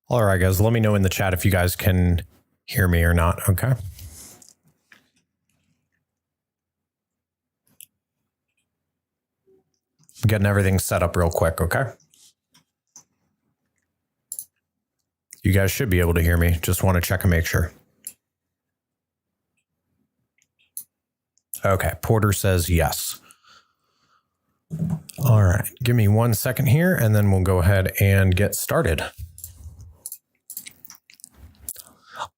All right, guys, let me know in the chat if you guys can hear me or not, okay? I'm getting everything set up real quick, okay? You guys should be able to hear me. Just want to check and make sure. Okay, Porter says yes. All right, give me 1 second here, and then we'll go ahead and get started.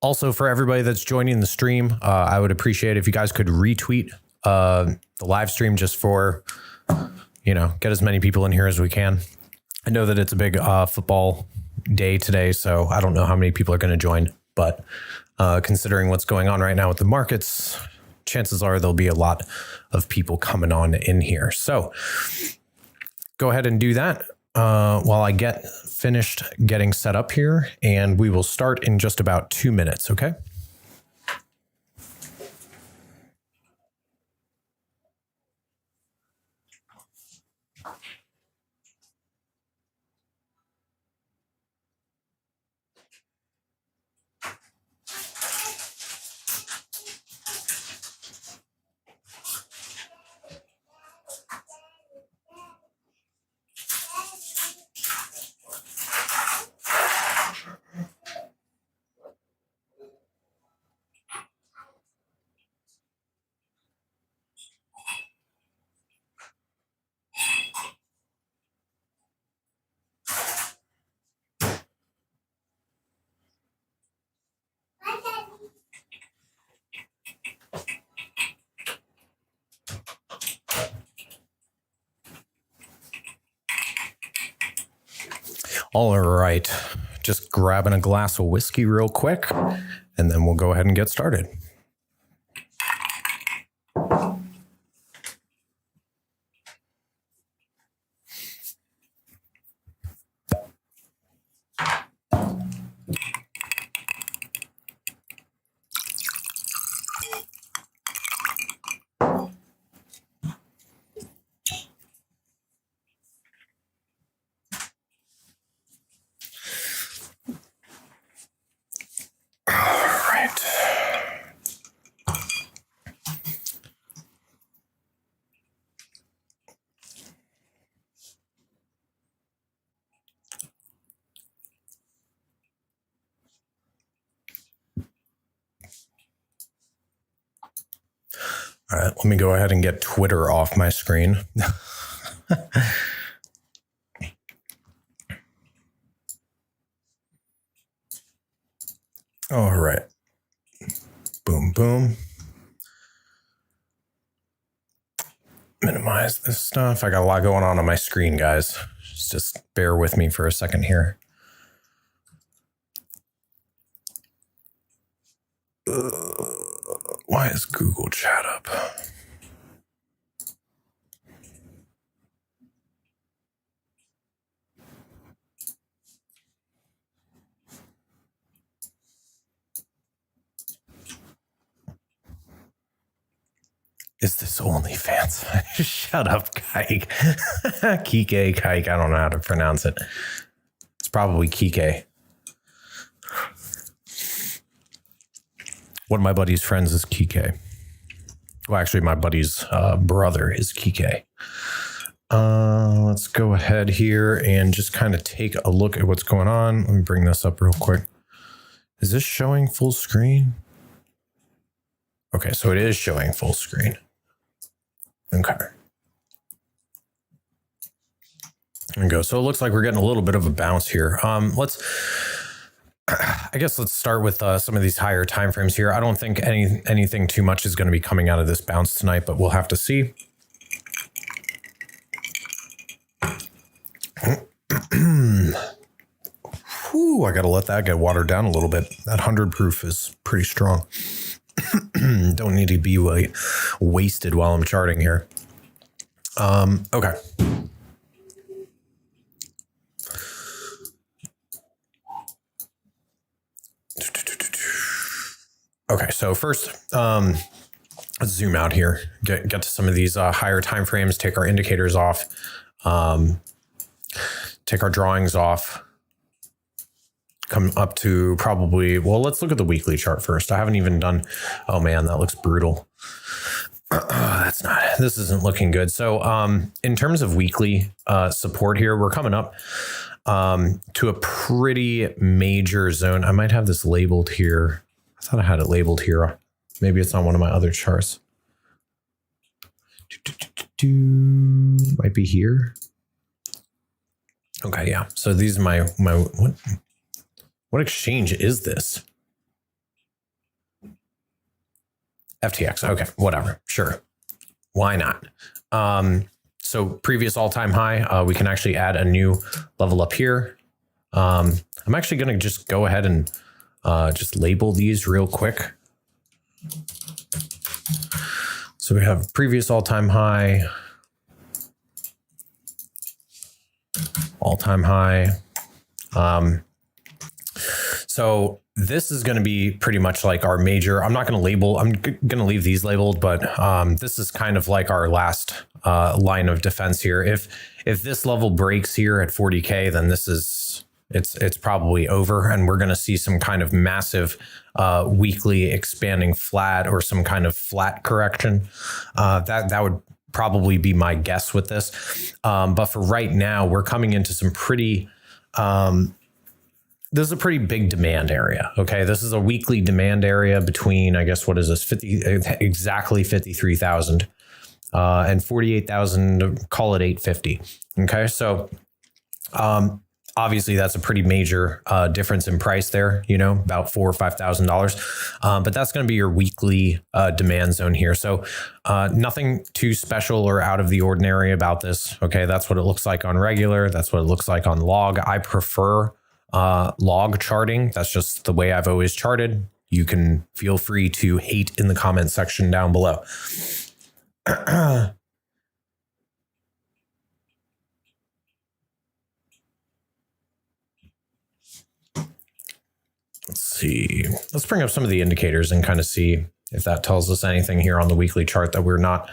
Also, for everybody that's joining the stream, I would appreciate if you guys could retweet the live stream just for, get as many people in here as we can. I know that it's a big football day today, so I don't know how many people are going to join, but considering what's going on right now with the markets, chances are there'll be a lot of people coming on in here. So go ahead and do that while I get finished getting set up here, and we will start in just about 2 minutes, okay? All right, just grabbing a glass of whiskey real quick, and then we'll go ahead and get started. All right, let me go ahead and get Twitter off my screen. All right. Boom, boom. Minimize this stuff. I got a lot going on my screen, guys. Just bear with me for a second here. Why is Google Chat up? Is this OnlyFans? Shut up, Kike. Kike, Kike. I don't know how to pronounce it. It's probably Kike. One of my buddy's friends is Kike. Well, actually, my buddy's brother is Kike. Let's go ahead here and just kind of take a look at what's going on. Let me bring this up real quick. Is this showing full screen? Okay, so it is showing full screen. Okay. There we go. So it looks like we're getting a little bit of a bounce here. I guess let's start with some of these higher time frames here. I don't think anything too much is going to be coming out of this bounce tonight, but we'll have to see. Whew, I got to let that get watered down a little bit. That 100 proof is pretty strong. Don't need to be wasted while I'm charting here. Okay. Okay, so first, let's zoom out here, get to some of these higher time frames, take our indicators off, take our drawings off, come up to probably, well, let's look at the weekly chart first. I haven't even done, oh man, that looks brutal. This isn't looking good. So in terms of weekly support here, we're coming up to a pretty major zone. I might have this labeled here. I thought I had it labeled here. Maybe it's on one of my other charts. Might be here. Okay, yeah. So these are my what exchange is this? FTX. Okay, whatever. Sure. Why not? So previous all-time high, we can actually add a new level up here. I'm actually going to just go ahead and just label these real quick. So we have previous all-time high, all-time high. So this is going to be pretty much like our major. I'm not going to label. I'm going to leave these labeled, but this is kind of like our last line of defense here. If this level breaks here at 40K, then this is it's probably over, and we're going to see some kind of massive weekly expanding flat or some kind of flat correction. That would probably be my guess with this. But for right now, we're coming into some pretty. This is a pretty big demand area. Okay, this is a weekly demand area between, I guess, what is this? Exactly 53,000 and 48,000. Call it 850. Okay, so obviously that's a pretty major difference in price there. You know, about $4,000 or $5,000. But that's going to be your weekly demand zone here. So nothing too special or out of the ordinary about this. Okay, that's what it looks like on regular. That's what it looks like on log. I prefer log charting. That's just the way I've always charted. You can feel free to hate in the comment section down below. Let's see. Let's bring up some of the indicators and kind of see if that tells us anything here on the weekly chart that we're not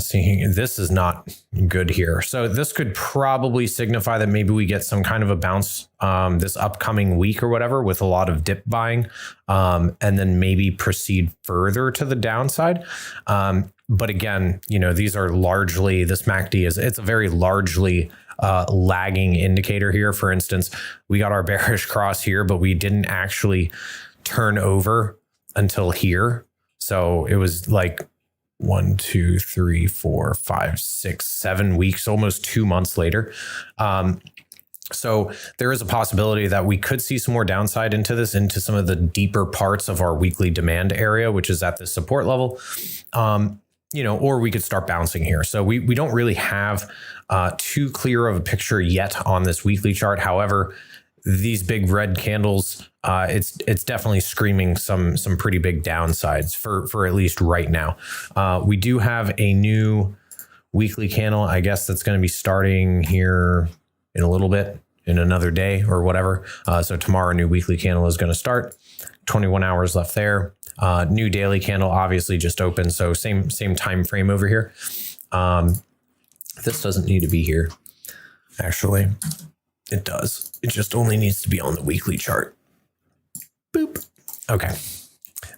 seeing. This is not good here. So this could probably signify that maybe we get some kind of a bounce this upcoming week or whatever with a lot of dip buying, and then maybe proceed further to the downside. But again, you know, these are largely, this MACD it's a very largely lagging indicator here. For instance, we got our bearish cross here, but we didn't actually turn over until here. So it was like 1, 2, 3, 4, 5, 6, 7 weeks, almost 2 months later. So there is a possibility that we could see some more downside into this, into some of the deeper parts of our weekly demand area, which is at the support level. You know, or we could start bouncing here. So we don't really have too clear of a picture yet on this weekly chart. However, these big red candles, it's definitely screaming some pretty big downsides for at least right now. We do have a new weekly candle, I guess, that's going to be starting here in a little bit, in another day or whatever. So tomorrow, a new weekly candle is going to start. 21 hours left there. New daily candle obviously just opened, so same time frame over here. This doesn't need to be here. Actually, it does. It just only needs to be on the weekly chart. Boop. Okay.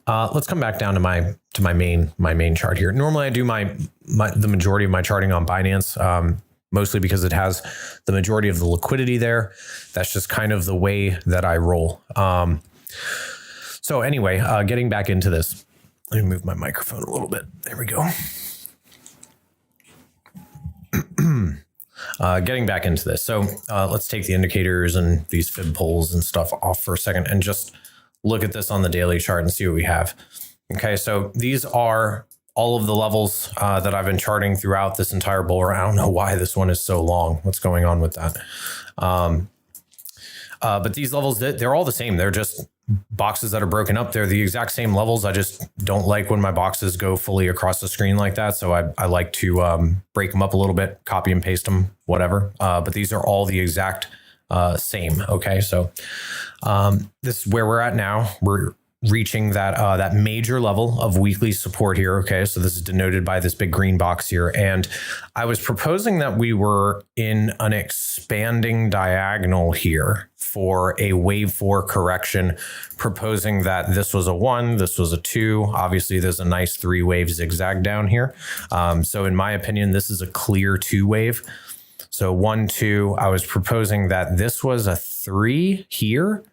Let's come back down to my main chart here. Normally I do the majority of my charting on Binance, mostly because it has the majority of the liquidity there. That's just kind of the way that I roll. So anyway, getting back into this, let me move my microphone a little bit. There we go. Getting back into this. So let's take the indicators and these fib poles and stuff off for a second and just look at this on the daily chart and see what we have. Okay, so these are all of the levels that I've been charting throughout this entire bull run. I don't know why this one is so long. What's going on with that? But these levels, they're all the same. They're just boxes that are broken up. They're the exact same levels. I just don't like when my boxes go fully across the screen like that. So I like to break them up a little bit, copy and paste them, whatever. But these are all the exact same. Okay, so this is where we're at now. reaching that major level of weekly support here. Okay, so this is denoted by this big green box here, and I was proposing that we were in an expanding diagonal here for a wave 4 correction, proposing that this was a 1, this was a 2. Obviously, there's a nice 3-wave zigzag down here. So in my opinion, this is a clear 2 wave. So 1, 2, I was proposing that this was a 3 here.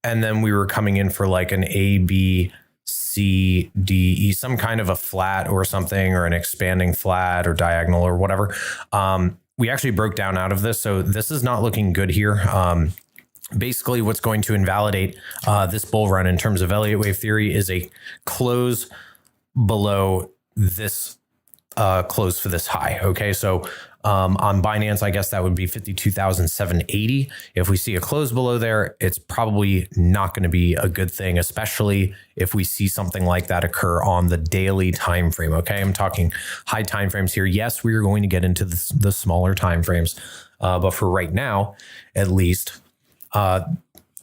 And then we were coming in for like an A, B, C, D, E, some kind of a flat or something, or an expanding flat or diagonal or whatever. We actually broke down out of this. So this is not looking good here. Basically, what's going to invalidate this bull run in terms of Elliott wave theory is a close below this close for this high. Okay, so on Binance, I guess that would be 52,780. If we see a close below there, it's probably not going to be a good thing, especially if we see something like that occur on the daily time frame. Okay, I'm talking high time frames here. Yes, we are going to get into the smaller time frames, but for right now, at least,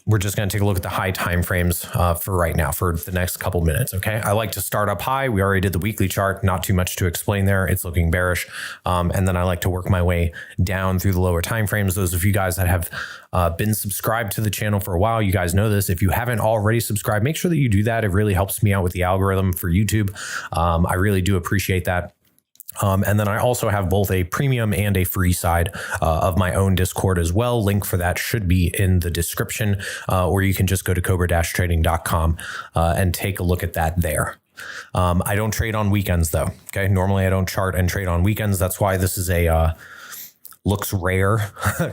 we're just going to take a look at the high time frames for right now for the next couple minutes. Okay, I like to start up high. We already did the weekly chart, not too much to explain there. It's looking bearish, and then I like to work my way down through the lower time frames. Those of you guys that have been subscribed to the channel for a while, you guys know this. If you haven't already subscribed, make sure that you do that. It really helps me out with the algorithm for YouTube. I really do appreciate that. And then I also have both a premium and a free side of my own Discord as well. Link for that should be in the description, or you can just go to cobra-trading.com and take a look at that there. I don't trade on weekends though. Okay. Normally I don't chart and trade on weekends. That's why this is a looks rare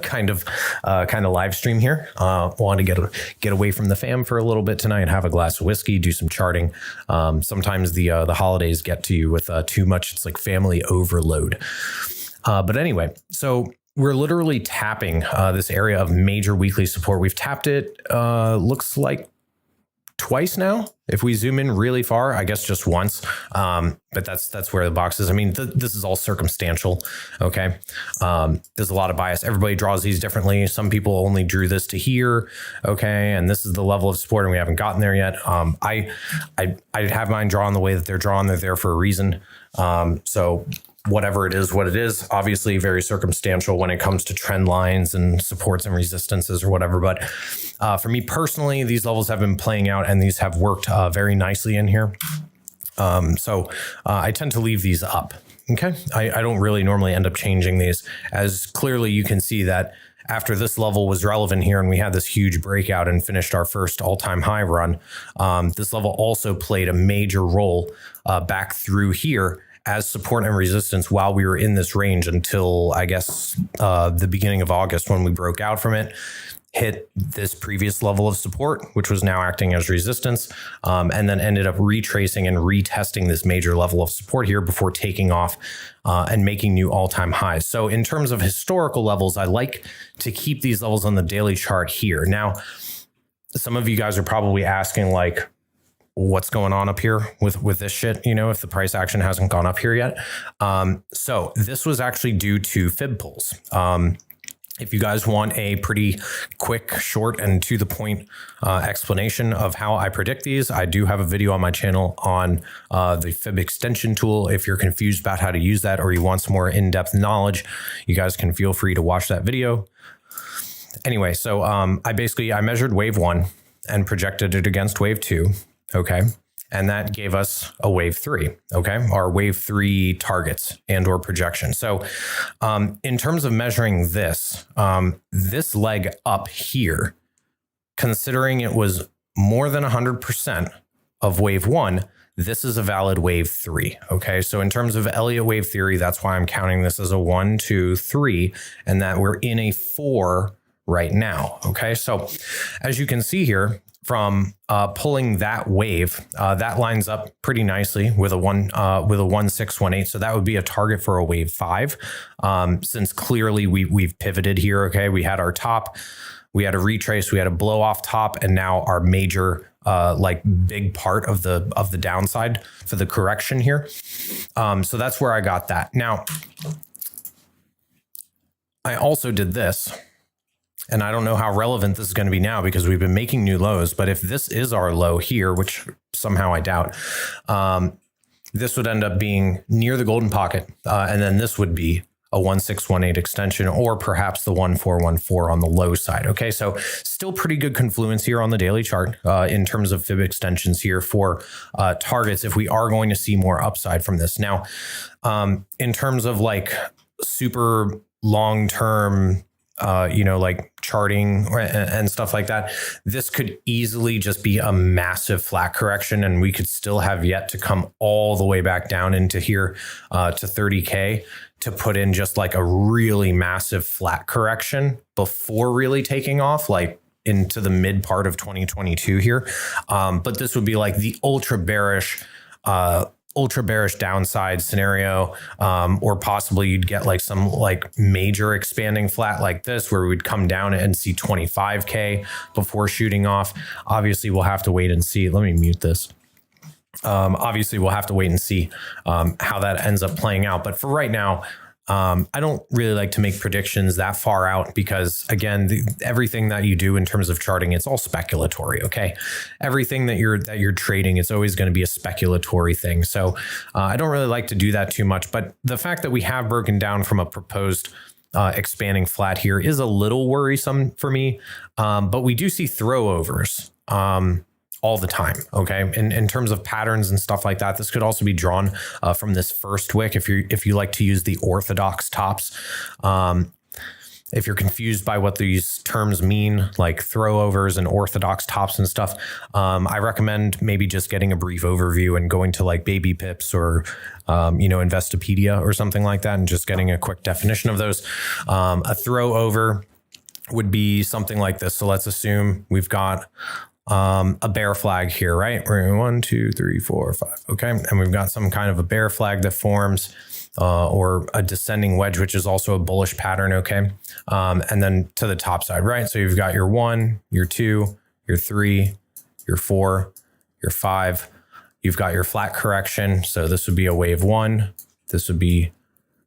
kind of live stream here. Want to get away from the fam for a little bit tonight, have a glass of whiskey, do some charting. Sometimes the holidays get to you with too much. It's like family overload. But anyway, so we're literally tapping this area of major weekly support. We've tapped it, looks like twice now. If we zoom in really far, I guess just once, but that's where the box is. I mean, this is all circumstantial. Okay. There's a lot of bias. Everybody draws these differently. Some people only drew this to here. Okay. And this is the level of support and we haven't gotten there yet. I have mine drawn the way that they're drawn. They're there for a reason. So whatever it is, what it is, obviously very circumstantial when it comes to trend lines and supports and resistances or whatever. But for me personally, these levels have been playing out and these have worked very nicely in here. So I tend to leave these up. Okay. I don't really normally end up changing these, as clearly you can see that after this level was relevant here and we had this huge breakout and finished our first all-time high run, this level also played a major role back through here as support and resistance while we were in this range until, I guess, the beginning of August when we broke out from it, hit this previous level of support, which was now acting as resistance, and then ended up retracing and retesting this major level of support here before taking off and making new all-time highs. So in terms of historical levels, I like to keep these levels on the daily chart here. Now, some of you guys are probably asking, like, what's going on up here with this shit, you know, if the price action hasn't gone up here yet. So this was actually due to fib pulls. If you guys want a pretty quick, short, and to the point explanation of how I predict these, I do have a video on my channel on the fib extension tool. If you're confused about how to use that or you want some more in-depth knowledge, you guys can feel free to watch that video. Anyway, so I measured wave 1 and projected it against wave 2. Okay. And that gave us a wave 3. Okay. Our wave 3 targets and or projection. So in terms of measuring this, this leg up here, considering it was more than 100% of wave 1, this is a valid wave 3. Okay. So in terms of Elliott wave theory, that's why I'm counting this as a 1, 2, 3, and that we're in a 4 right now. Okay. So as you can see here, from pulling that wave, that lines up pretty nicely with a 1618. So that would be a target for a wave 5. Since clearly we've pivoted here. Okay, we had our top, we had a retrace, we had a blow off top, and now our major like big part of the downside for the correction here. So that's where I got that. Now, I also did this. and I don't know how relevant this is going to be now because we've been making new lows, but if this is our low here, which somehow I doubt, this would end up being near the golden pocket. And then this would be a 1618 extension, or perhaps the 1414 on the low side. Okay, so still pretty good confluence here on the daily chart in terms of fib extensions here for targets if we are going to see more upside from this. Now, in terms of like super long-term, like charting and stuff like that, this could easily just be a massive flat correction, and we could still have yet to come all the way back down into here to 30K to put in just like a really massive flat correction before really taking off, like into the mid part of 2022 here. But this would be like the ultra bearish downside scenario, or possibly you'd get like some like major expanding flat like this where we'd come down and see 25K before shooting off. Obviously, we'll have to wait and see. Let me mute this. Obviously, we'll have to wait and see how that ends up playing out. But for right now, I don't really like to make predictions that far out because, again, everything that you do in terms of charting, it's all speculatory. Okay, everything that you're trading, it's always going to be a speculatory thing. So I don't really like to do that too much. But the fact that we have broken down from a proposed expanding flat here is a little worrisome for me. But we do see throwovers all the time. Okay. In terms of patterns and stuff like that, this could also be drawn from this first wick. If you like to use the orthodox tops, if you're confused by what these terms mean, like throwovers and orthodox tops and stuff, I recommend maybe just getting a brief overview and going to like Baby Pips or, Investopedia or something like that, and just getting a quick definition of those. A throwover would be something like this. So let's assume we've got a bear flag here, right? We're in 1, 2, 3, 4, 5. Okay. And we've got some kind of a bear flag that forms, or a descending wedge, which is also a bullish pattern. Okay. And then to the top side, right? So you've got your 1, your 2, your 3, your 4, your 5. You've got your flat correction. So this would be a wave 1. This would be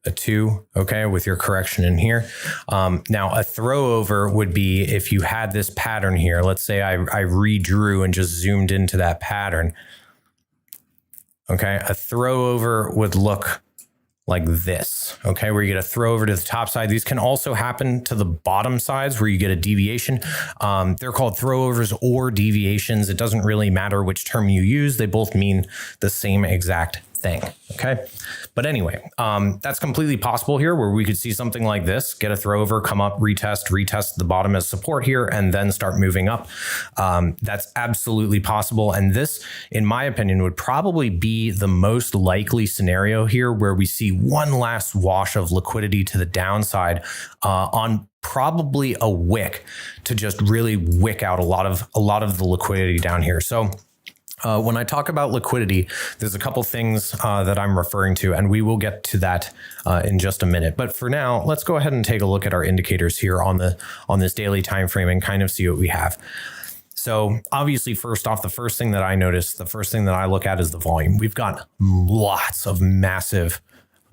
a 2, okay, with your correction in here. Now, a throwover would be if you had this pattern here. Let's say I redrew and just zoomed into that pattern. Okay, a throwover would look like this, okay, where you get a throwover to the top side. These can also happen to the bottom sides where you get a deviation. They're called throwovers or deviations. It doesn't really matter which term you use. They both mean the same exact thing. Okay. But anyway, that's completely possible here where we could see something like this, get a throwover, come up, retest the bottom as support here, and then start moving up. That's absolutely possible. And this, in my opinion, would probably be the most likely scenario here where we see one last wash of liquidity to the downside on probably a wick to just really wick out a lot of the liquidity down here. So when I talk about liquidity, there's a couple things that I'm referring to, and we will get to that in just a minute. But for now, let's go ahead and take a look at our indicators here on this daily time frame and kind of see what we have. So obviously, first off, the first thing that I notice, the first thing that I look at is the volume. We've got lots of massive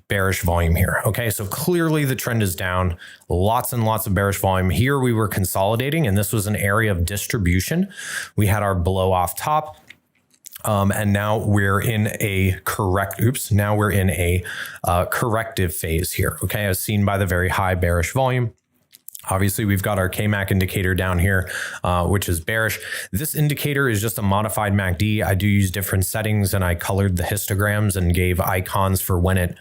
bearish volume here. Okay, so clearly the trend is down, lots and lots of bearish volume. Here we were consolidating, and this was an area of distribution. We had our blow off top. And now we're in a corrective phase here. Okay, as seen by the very high bearish volume. Obviously, we've got our KMAC indicator down here, which is bearish. This indicator is just a modified MACD. I do use different settings, and I colored the histograms and gave icons for when it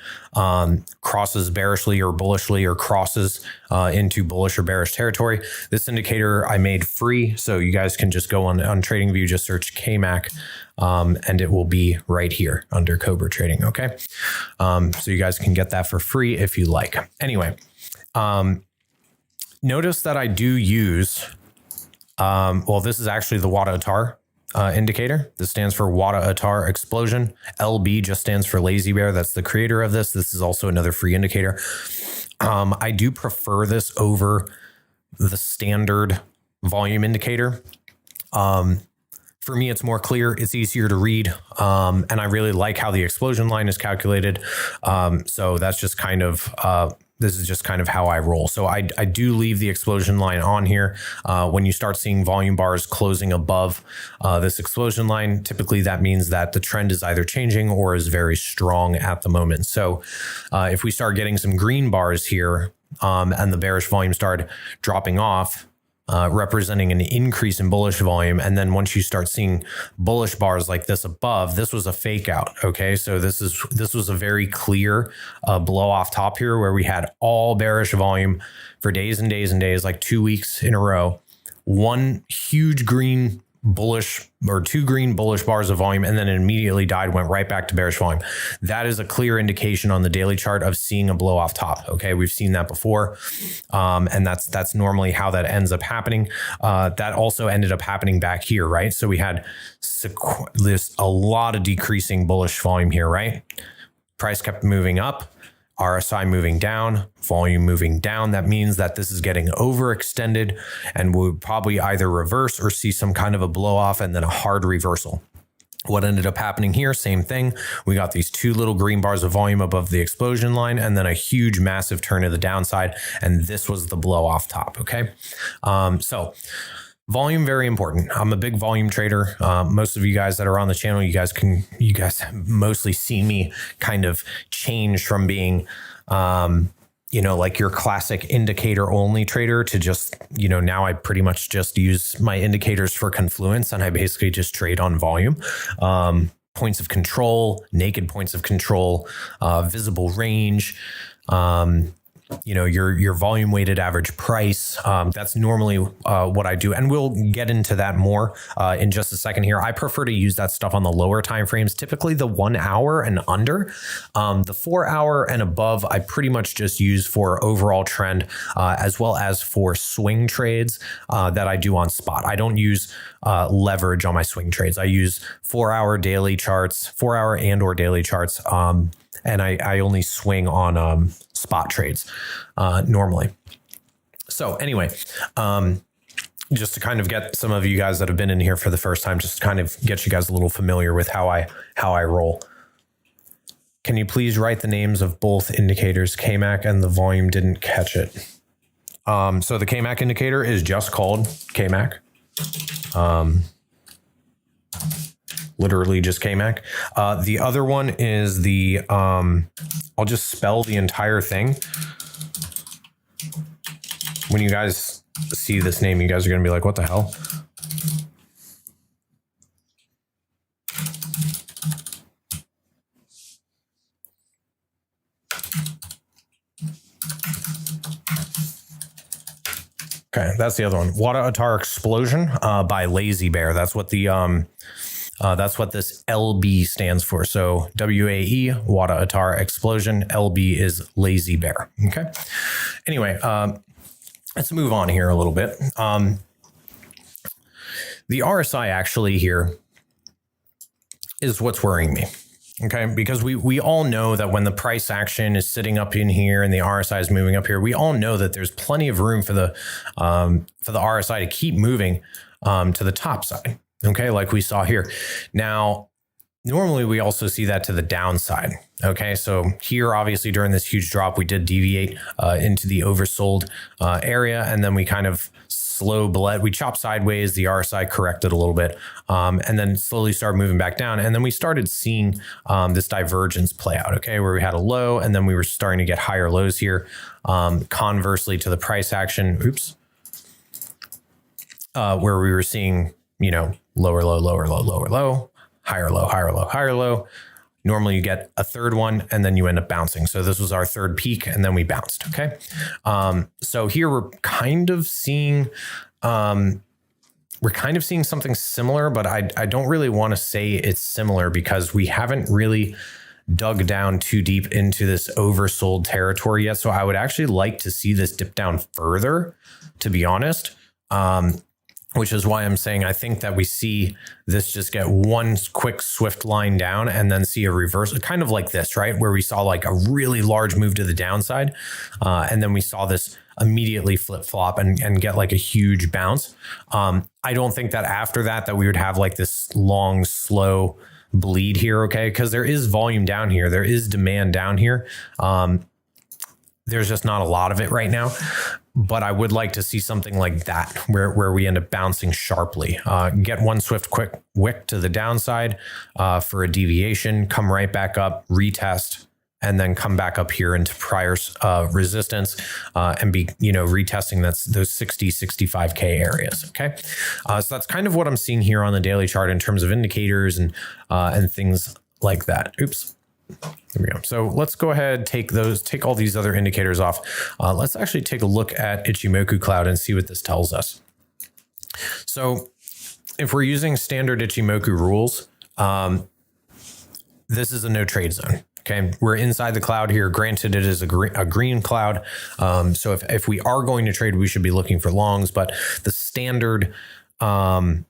crosses bearishly or bullishly, or crosses into bullish or bearish territory. This indicator I made free, so you guys can just go on TradingView, just search KMAC, and it will be right here under Kobra Trading. Okay, so you guys can get that for free if you like. Anyway. Notice that I do use, this is actually the Wada-Atar indicator. This stands for Wada-Atar Explosion. LB just stands for Lazy Bear. That's the creator of this. This is also another free indicator. I do prefer this over the standard volume indicator. For me, it's more clear, it's easier to read, and I really like how the explosion line is calculated. So that's just kind of this is just kind of how I roll. So I do leave the explosion line on here. When you start seeing volume bars closing above this explosion line, typically that means that the trend is either changing or is very strong at the moment. So if we start getting some green bars here and the bearish volume started dropping off, representing an increase in bullish volume. And then once you start seeing bullish bars like this above, this was a fake out. Okay. So this was a very clear blow off top here where we had all bearish volume for days and days and days, like 2 weeks in a row, one huge green bullish or two green bullish bars of volume, and then it immediately died, went right back to bearish volume. That is a clear indication on the daily chart of seeing a blow off top. Okay, we've seen that before, and that's normally how that ends up happening. That also ended up happening back here, right? So we had a lot of decreasing bullish volume here, right? Price kept moving up, RSI moving down, volume moving down. That means that this is getting overextended and we'll probably either reverse or see some kind of a blow off and then a hard reversal. What ended up happening here, same thing. We got these two little green bars of volume above the explosion line and then a huge massive turn to the downside. And this was the blow off top. Okay. So volume, very important. I'm a big volume trader. Most of you guys that are on the channel, you guys mostly see me kind of change from being, like your classic indicator only trader to just, now I pretty much just use my indicators for confluence and I basically just trade on volume. Points of control, naked points of control, visible range, your volume weighted average price. That's normally what I do. And we'll get into that more in just a second here. I prefer to use that stuff on the lower time frames, typically the 1 hour and under. The 4 hour and above, I pretty much just use for overall trend, as well as for swing trades that I do on spot. I don't use leverage on my swing trades. I use 4 hour daily charts, 4 hour and or daily charts. And I only swing on spot trades normally. So anyway, just to kind of get some of you guys that have been in here for the first time, just to kind of get you guys a little familiar with how I roll. Can you please write the names of both indicators? KMAC and the volume didn't catch it. So the KMAC indicator is just called KMAC. Literally just KMAC. The other one is the, I'll just spell the entire thing. When you guys see this name, you guys are going to be like, what the hell? Okay, that's the other one. Wada Atar Explosion by Lazy Bear. That's what the that's what this LB stands for. So WAE, Wada Atar Explosion. LB is Lazy Bear. Okay. Anyway, let's move on here a little bit. The RSI actually here is what's worrying me. Okay, because we all know that when the price action is sitting up in here and the RSI is moving up here, we all know that there's plenty of room for the RSI to keep moving to the top side. Okay, like we saw here. Now, normally we also see that to the downside. Okay, so here, obviously, during this huge drop, we did deviate into the oversold area, and then we kind of we chopped sideways, the RSI corrected a little bit, and then slowly started moving back down. And then we started seeing this divergence play out, okay, where we had a low, and then we were starting to get higher lows here. Conversely to the price action, where we were seeing, lower low, lower low, lower low, higher low, higher low, higher low. Normally you get a third one and then you end up bouncing. So this was our third peak and then we bounced. Okay. So here we're kind of seeing something similar, but I don't really want to say it's similar because we haven't really dug down too deep into this oversold territory yet. So I would actually like to see this dip down further, to be honest. Which is why I'm saying I think that we see this just get one quick swift line down and then see a reversal, kind of like this, right? Where we saw like a really large move to the downside. And then we saw this immediately flip flop and get like a huge bounce. I don't think that after that we would have like this long, slow bleed here. Okay. Cause there is volume down here. There is demand down here. there's just not a lot of it right now. But I would like to see something like that where we end up bouncing sharply. Get one swift quick wick to the downside for a deviation, come right back up, retest, and then come back up here into prior resistance and be, retesting those 60, 65K areas. Okay. So that's kind of what I'm seeing here on the daily chart in terms of indicators and things like that. Oops. There we go. So let's go ahead, take all these other indicators off. Let's actually take a look at Ichimoku Cloud and see what this tells us. So if we're using standard Ichimoku rules, this is a no trade zone. Okay, we're inside the cloud here. Granted, it is a green cloud. So if we are going to trade, we should be looking for longs, but the standard kind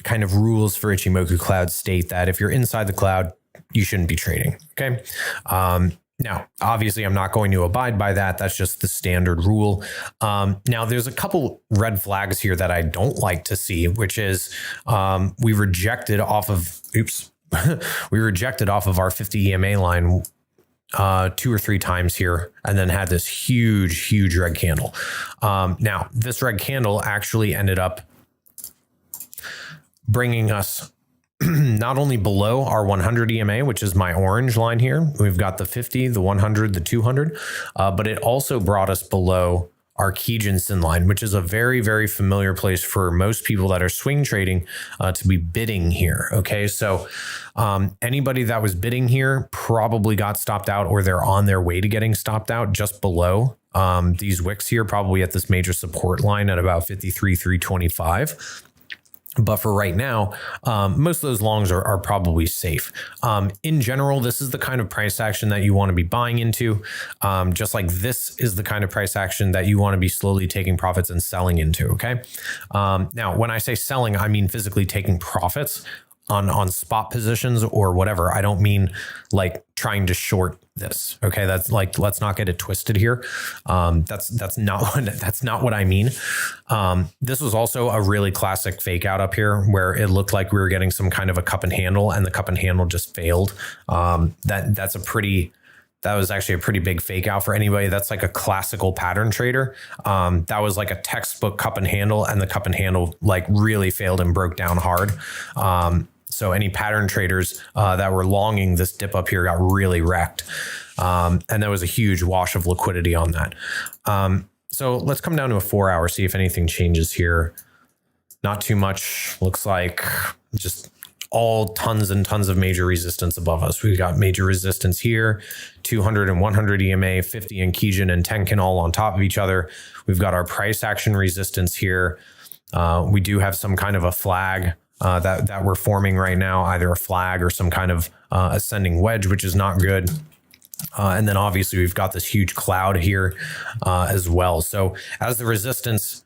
of rules for Ichimoku Cloud state that if you're inside the cloud, you shouldn't be trading. Okay. Now, obviously, I'm not going to abide by that. That's just the standard rule. Now, there's a couple red flags here that I don't like to see, which is we rejected off of our 50 EMA line 2 or 3 times here, and then had this huge red candle. Now, this red candle actually ended up bringing us not only below our 100 EMA, which is my orange line here. We've got the 50, the 100, the 200, but it also brought us below our Kijun line, which is a very familiar place for most people that are swing trading to be bidding here. Okay, so anybody that was bidding here probably got stopped out, or they're on their way to getting stopped out just below these wicks here, probably at this major support line at about 53,325. But for right now, most of those longs are probably safe. In general, this is the kind of price action that you want to be buying into. Just like this is the kind of price action that you want to be slowly taking profits and selling into. Okay. Now, when I say selling, I mean physically taking profits on spot positions or whatever. I don't mean like trying to short this. Okay. That's like, let's not get it twisted here. That's not what I mean. This was also a really classic fake out up here where it looked like we were getting some kind of a cup and handle, and the cup and handle just failed. That was actually a pretty big fake out for anybody that's like a classical pattern trader. That was like a textbook cup and handle, and the cup and handle like really failed and broke down hard. So any pattern traders that were longing this dip up here got really wrecked. And there was a huge wash of liquidity on that. So let's come down to a 4 hour, see if anything changes here. Not too much. Looks like just all tons and tons of major resistance above us. We've got major resistance here, 200 and 100 EMA, 50 in Kijun and Tenkan all on top of each other. We've got our price action resistance here. We do have some kind of a flag that we're forming right now, either a flag or some kind of ascending wedge, which is not good. And then obviously we've got this huge cloud here as well. So as the resistance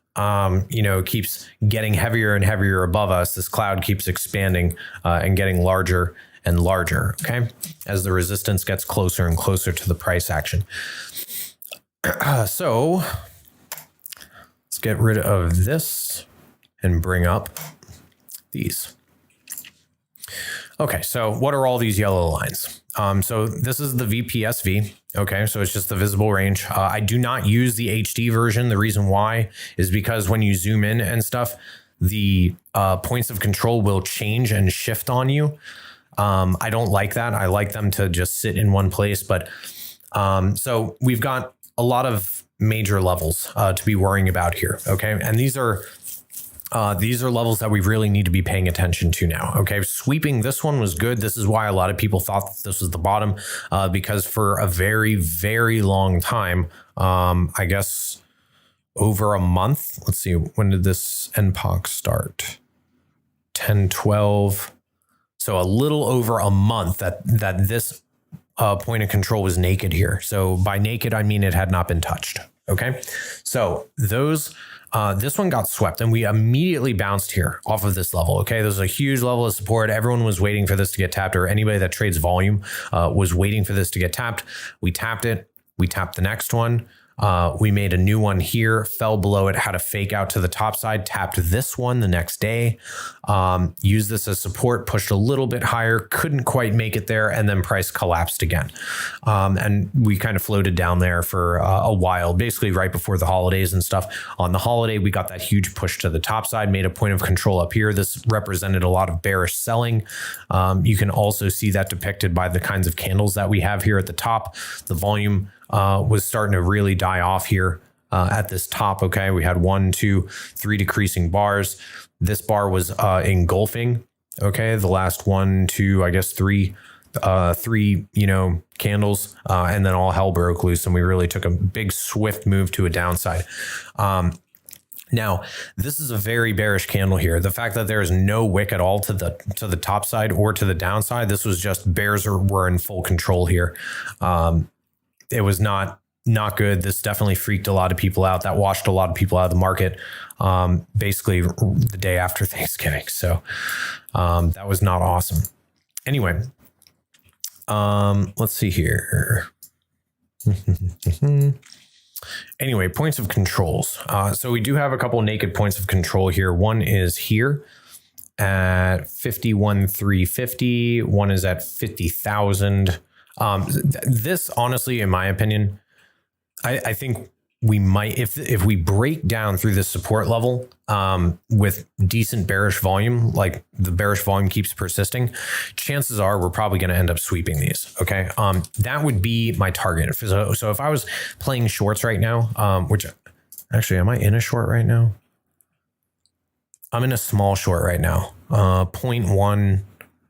keeps getting heavier and heavier above us, this cloud keeps expanding and getting larger and larger, okay? As the resistance gets closer and closer to the price action. So let's get rid of this and bring up these. Okay, so what are all these yellow lines? So this is the VPSV. Okay, so it's just the visible range. I do not use the HD version. The reason why is because when you zoom in and stuff, the points of control will change and shift on you. I don't like that. I like them to just sit in one place. But so we've got a lot of major levels to be worrying about here. Okay, and these are levels that we really need to be paying attention to now. Okay, sweeping this one was good. This is why a lot of people thought that this was the bottom, because for a very long time, I guess over a month. Let's see, when did this NPOC start? 10-12. So a little over a month that this point of control was naked here. So by naked, I mean it had not been touched. Okay, so this one got swept and we immediately bounced here off of this level. Okay, there's a huge level of support. Everyone was waiting for this to get tapped, or anybody that trades volume was waiting for this to get tapped. We tapped it. We tapped the next one. We made a new one here, fell below it, had a fake out to the top side, tapped this one the next day, used this as support, pushed a little bit higher, couldn't quite make it there, and then price collapsed again. And we kind of floated down there for a while, basically right before the holidays and stuff. On the holiday, we got that huge push to the top side, made a point of control up here. This represented a lot of bearish selling. You can also see that depicted by the kinds of candles that we have here at the top. The volume was starting to really die off here at this top. Okay, we had 1, 2, 3 decreasing bars. This bar was engulfing. Okay, the last 1, 2, I guess 3, candles, and then all hell broke loose, and we really took a big swift move to a downside. Now, this is a very bearish candle here. The fact that there is no wick at all to the top side or to the downside, this was just bears were in full control here. It was not good. This definitely freaked a lot of people out. That washed a lot of people out of the market, basically the day after Thanksgiving. So that was not awesome. Anyway, let's see here. Anyway, points of controls. So we do have a couple naked points of control here. One is here at 51,350. One is at 50,000. This, honestly, in my opinion, I think we might, if we break down through this support level with decent bearish volume, like the bearish volume keeps persisting, chances are we're probably going to end up sweeping these. Okay, that would be my target. So if I was playing shorts right now, which actually, am I in a short right now? I'm in a small short right now, 0.1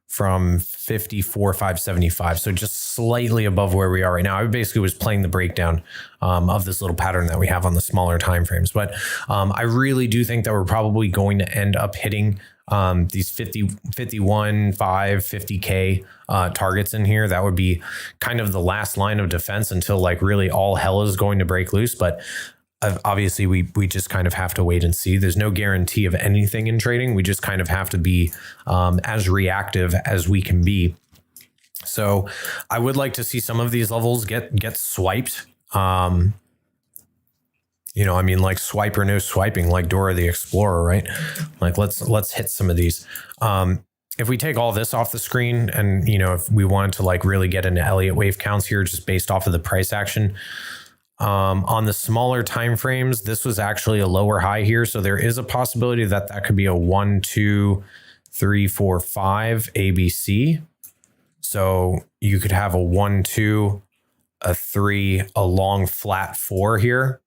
from 54,575. So just slightly above where we are right now. I basically was playing the breakdown of this little pattern that we have on the smaller time frames. But I really do think that we're probably going to end up hitting these 51, 5, 50K targets in here. That would be kind of the last line of defense until like really all hell is going to break loose. But obviously, we just kind of have to wait and see. There's no guarantee of anything in trading. We just kind of have to be as reactive as we can be. So I would like to see some of these levels get swiped. I mean, like swipe or no swiping, like Dora the Explorer, right? Like let's hit some of these. If we take all this off the screen and, if we wanted to like really get into Elliott wave counts here, just based off of the price action, on the smaller time frames, this was actually a lower high here. So there is a possibility that could be a 1, 2, 3, 4, 5 ABC. So you could have a 1, 2, a 3, a long flat 4 here.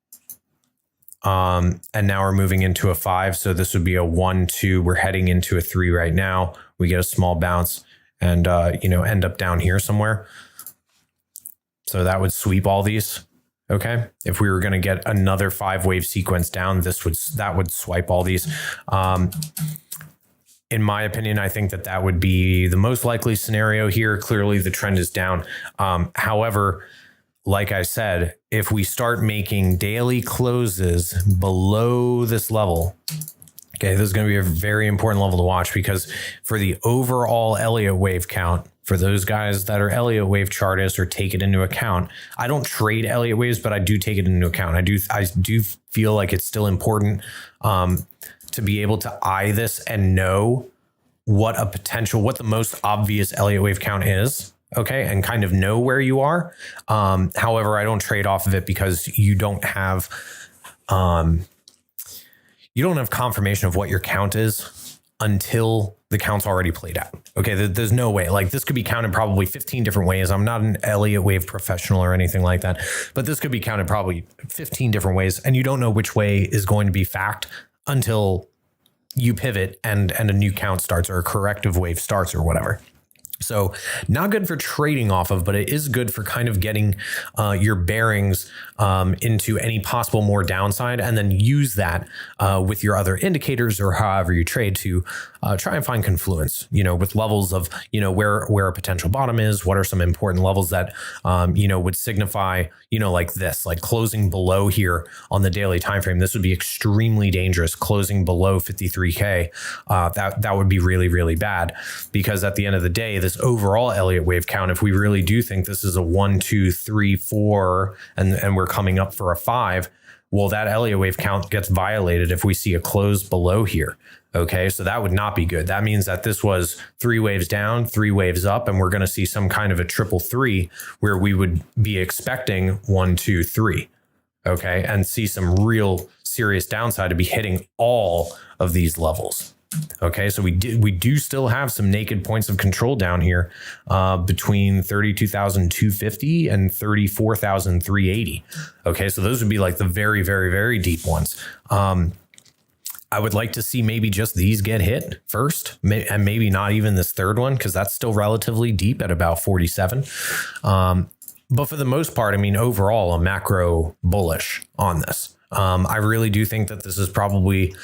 And now we're moving into a 5. So this would be a 1, 2. We're heading into a 3 right now. We get a small bounce and, end up down here somewhere. So that would sweep all these. Okay, if we were going to get another 5-wave sequence down, that would swipe all these. In my opinion, I think that would be the most likely scenario here. Clearly, the trend is down. However, like I said, if we start making daily closes below this level, okay, this is going to be a very important level to watch, because for the overall Elliott wave count, for those guys that are Elliott wave chartists or take it into account, I don't trade Elliott waves, but I do take it into account. I do feel like it's still important to be able to eye this and know what the most obvious Elliott wave count is. Okay, and kind of know where you are. However, I don't trade off of it because you don't have confirmation of what your count is until the count's already played out. Okay, there's no way. Like, this could be counted probably 15 different ways. I'm not an Elliott wave professional or anything like that, but this could be counted probably 15 different ways, and you don't know which way is going to be fact until you pivot and a new count starts, or a corrective wave starts, or whatever. So not good for trading off of, but it is good for kind of getting your bearings into any possible more downside, and then use that with your other indicators or however you trade to try and find confluence, with levels of, where a potential bottom is, what are some important levels that, would signify, like this, like closing below here on the daily time frame. This would be extremely dangerous. Closing below 53K, that would be really, really bad, because at the end of the day, this overall Elliott wave count, if we really do think this is a 1, 2, 3, 4, and we're coming up for a 5, well, that Elliott wave count gets violated if we see a close below here. Okay, so that would not be good. That means that this was 3 waves down, 3 waves up, and we're going to see some kind of a triple 3 where we would be expecting 1, 2, 3. Okay, and see some real serious downside to be hitting all of these levels. Okay, so we do still have some naked points of control down here between 32,250 and 34,380. Okay, so those would be like the very, very, very deep ones. I would like to see maybe just these get hit first, and maybe not even this third one, because that's still relatively deep at about 47. But for the most part, I mean, overall, a macro bullish on this. I really do think that this is probably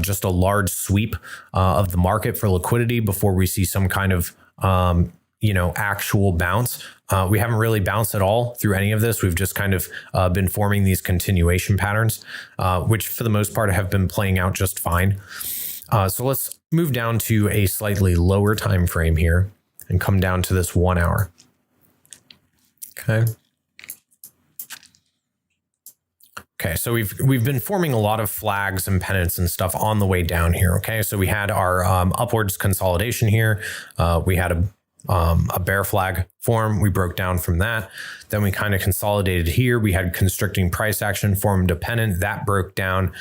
just a large sweep of the market for liquidity before we see some kind of, actual bounce. We haven't really bounced at all through any of this. We've just kind of been forming these continuation patterns, which for the most part have been playing out just fine. So let's move down to a slightly lower time frame here and come down to this 1 hour. Okay, so we've been forming a lot of flags and pennants and stuff on the way down here. Okay, so we had our upwards consolidation here. We had a bear flag form. We broke down from that. Then we kind of consolidated here. We had constricting price action, formed a pennant that broke down,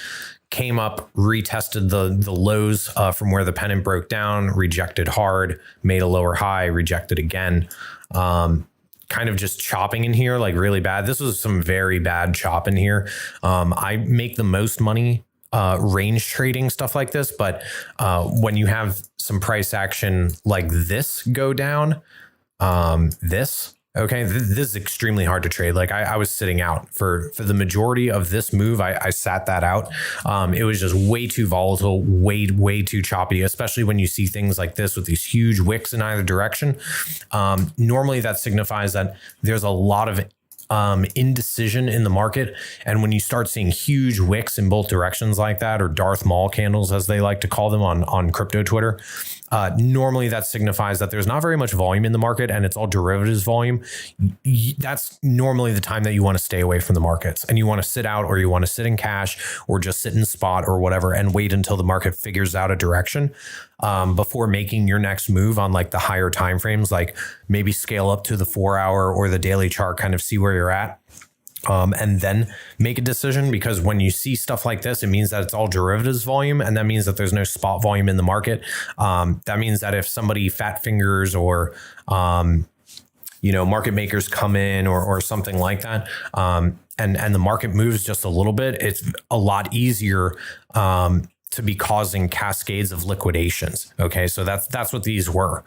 came up, retested the lows from where the pennant broke down, rejected hard, made a lower high, rejected again. Kind of just chopping in here, like really bad. This was some very bad chop in here. I make the most money range trading stuff like this, but when you have some price action like this go down, this is extremely hard to trade. Like I was sitting out for the majority of this move. I sat that out. It was just way too volatile, way too choppy, especially when you see things like this with these huge wicks in either direction. Normally that signifies that there's a lot of indecision in the market. And when you start seeing huge wicks in both directions like that, or Darth Maul candles, as they like to call them on crypto Twitter, normally that signifies that there's not very much volume in the market and it's all derivatives volume. That's normally the time that you want to stay away from the markets, and you want to sit out, or you want to sit in cash, or just sit in spot or whatever and wait until the market figures out a direction before making your next move on like the higher time frames, like maybe scale up to the 4 hour or the daily chart, kind of see where you're at. And then make a decision, because when you see stuff like this, it means that it's all derivatives volume, and that means that there's no spot volume in the market. That means that if somebody fat fingers or market makers come in or something like that, and the market moves just a little bit, it's a lot easier to be causing cascades of liquidations. Okay, so that's what these were.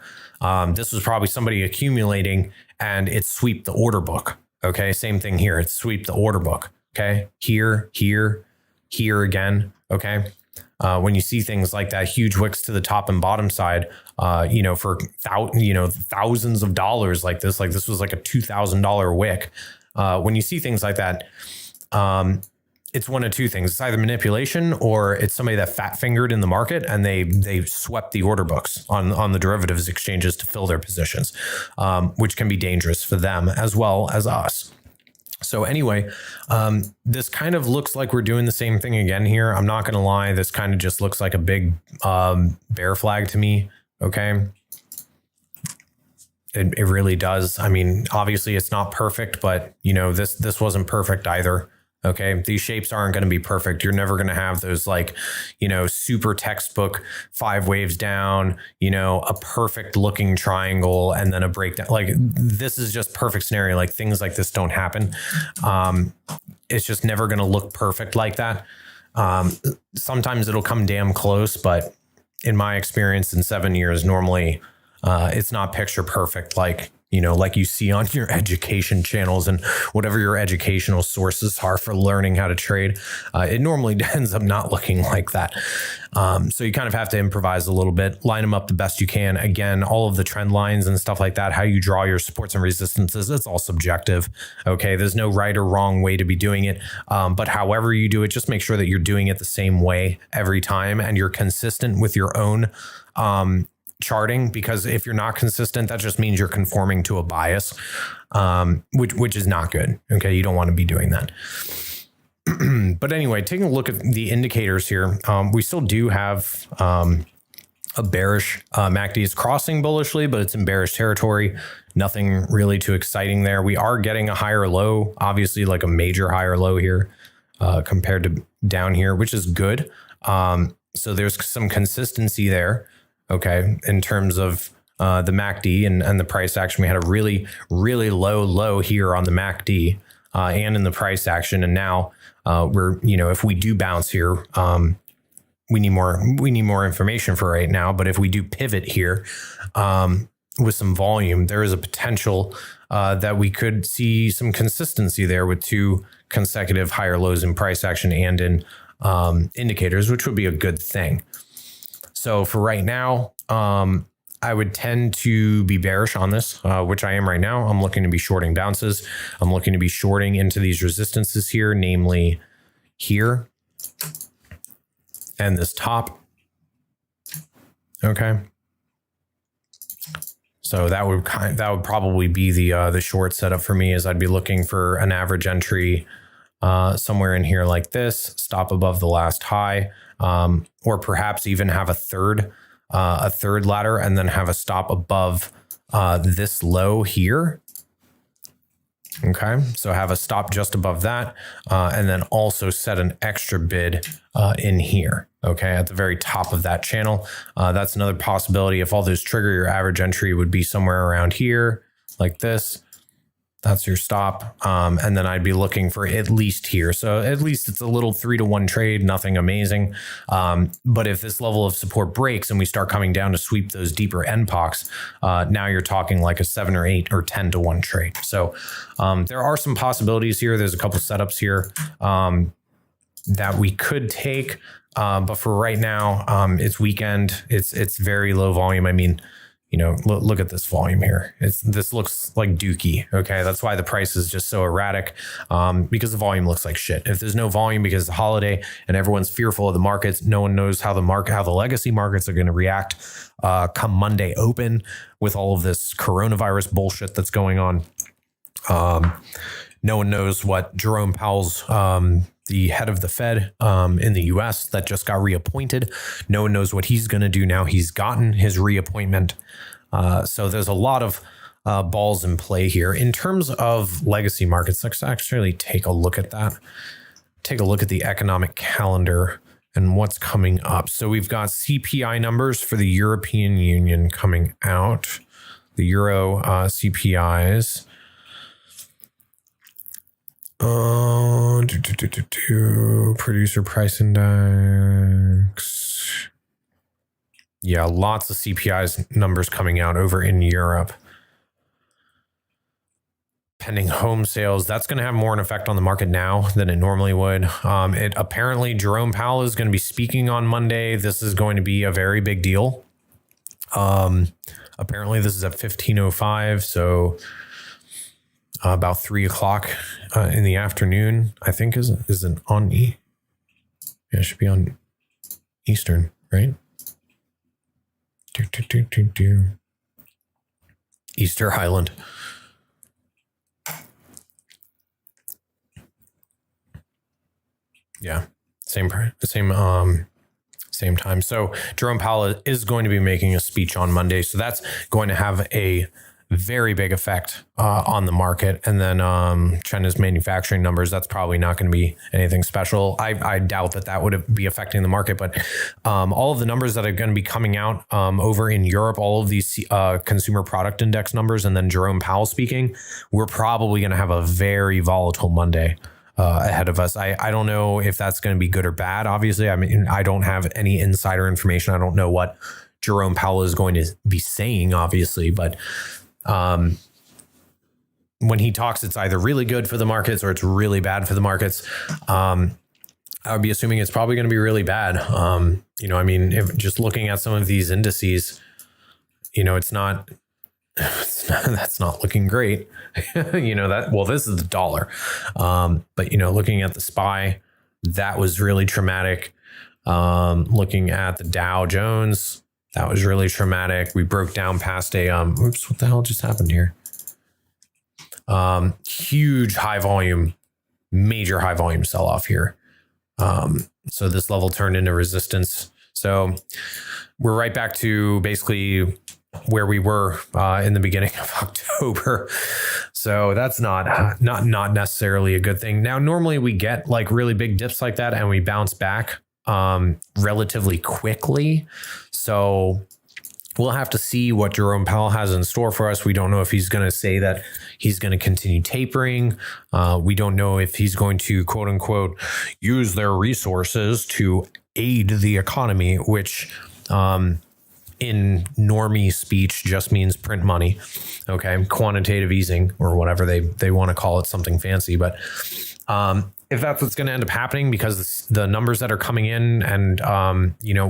This was probably somebody accumulating, and it swept the order book. Okay, same thing here. It's sweep the order book. Okay, here again. Okay, when you see things like that, huge wicks to the top and bottom side, for thousands of dollars like this was like a $2,000 wick. When you see things like that, it's one of two things. It's either manipulation, or it's somebody that fat fingered in the market and they swept the order books on the derivatives exchanges to fill their positions, which can be dangerous for them as well as us. So anyway, this kind of looks like we're doing the same thing again here. I'm not going to lie. This kind of just looks like a big bear flag to me. Okay. It really does. I mean, obviously it's not perfect, but this wasn't perfect either. Okay, these shapes aren't going to be perfect. You're never going to have those super textbook 5 waves down, a perfect looking triangle and then a breakdown. Like, this is just perfect scenario. Like, things like this don't happen. It's just never going to look perfect like that. Sometimes it'll come damn close, but in my experience in 7 years, normally it's not picture perfect. Like you see on your education channels and whatever your educational sources are for learning how to trade, it normally ends up not looking like that. So you kind of have to improvise a little bit, line them up the best you can. Again, all of the trend lines and stuff like that, how you draw your supports and resistances, it's all subjective. Okay, there's no right or wrong way to be doing it. But however you do it, just make sure that you're doing it the same way every time and you're consistent with your own charting, because if you're not consistent, that just means you're conforming to a bias, which is not good. Okay, you don't want to be doing that. But anyway, taking a look at the indicators here, we still do have a bearish MACD. Is crossing bullishly, but it's in bearish territory. Nothing really too exciting there. We are getting a higher low, obviously like a major higher low here compared to down here, which is good. So there's some consistency there, okay, in terms of the MACD and the price action. We had a really, really low here on the MACD and in the price action. And now we're, if we do bounce here, we need more information for right now. But if we do pivot here with some volume, there is a potential that we could see some consistency there with 2 consecutive higher lows in price action and in indicators, which would be a good thing. So for right now, I would tend to be bearish on this, which I am right now. I'm looking to be shorting bounces. I'm looking to be shorting into these resistances here, namely here and this top. Okay. So that would probably be the short setup for me, is I'd be looking for an average entry somewhere in here like this, stop above the last high, or perhaps even have a third ladder and then have a stop above this low here. Okay, so have a stop just above that, and then also set an extra bid in here. Okay, at the very top of that channel. That's another possibility. If all those trigger, your average entry would be somewhere around here like this. That's your stop. And then I'd be looking for at least here. So at least it's a little 3-to-1 trade, nothing amazing. But if this level of support breaks and we start coming down to sweep those deeper end pocs, now you're talking like a 7 or 8 or 10-to-1 trade. So there are some possibilities here. There's a couple setups here that we could take. But for right now, it's weekend. It's very low volume. I mean, look at this volume here. This looks like dookie. Okay, that's why the price is just so erratic, because the volume looks like shit. If there's no volume because it's a holiday and everyone's fearful of the markets, no one knows how the legacy markets are going to react come Monday open with all of this coronavirus bullshit that's going on. No one knows what Jerome Powell's the head of the Fed in the US that just got reappointed. No one knows what he's going to do now. He's gotten his reappointment. So there's a lot of balls in play here. In terms of legacy markets, let's actually take a look at that. Take a look at the economic calendar and what's coming up. So we've got CPI numbers for the European Union coming out. The Euro CPIs. Producer price index. Yeah, lots of CPIs numbers coming out over in Europe. Pending home sales, that's going to have more an effect on the market now than it normally would. Apparently Jerome Powell is going to be speaking on Monday. This is going to be a very big deal. Apparently this is at 15:05, so about 3 o'clock in the afternoon, I think is it on yeah, it should be on Eastern, right? Easter Island. Yeah, same time. So Jerome Powell is going to be making a speech on Monday, so that's going to have a very big effect on the market. And then China's manufacturing numbers, that's probably not going to be anything special. I doubt that would be affecting the market, but all of the numbers that are going to be coming out over in Europe, all of these consumer product index numbers, and then Jerome Powell speaking, we're probably going to have a very volatile Monday ahead of us. I don't know if that's going to be good or bad. Obviously, I mean, I don't have any insider information. I don't know what Jerome Powell is going to be saying, obviously, but when he talks, it's either really good for the markets or it's really bad for the markets. I would be assuming it's probably going to be really bad. I mean, if just looking at some of these indices, that's not looking great. This is the dollar. But looking at the SPY, that was really traumatic. Looking at the Dow Jones, That was really traumatic. We broke down past a, oops, what the hell just happened here? Huge high volume, major high volume sell off here. So this level turned into resistance. So we're right back to basically where we were in the beginning of October. So that's not necessarily a good thing. Now, normally we get like really big dips like that and we bounce back relatively quickly. So we'll have to see what Jerome Powell has in store for us. We don't know if he's going to say that he's going to continue tapering. We don't know if he's going to, quote unquote, use their resources to aid the economy, which in normie speech just means print money. Okay. Quantitative easing or whatever they want to call it, something fancy. But if that's what's going to end up happening, because the numbers that are coming in and,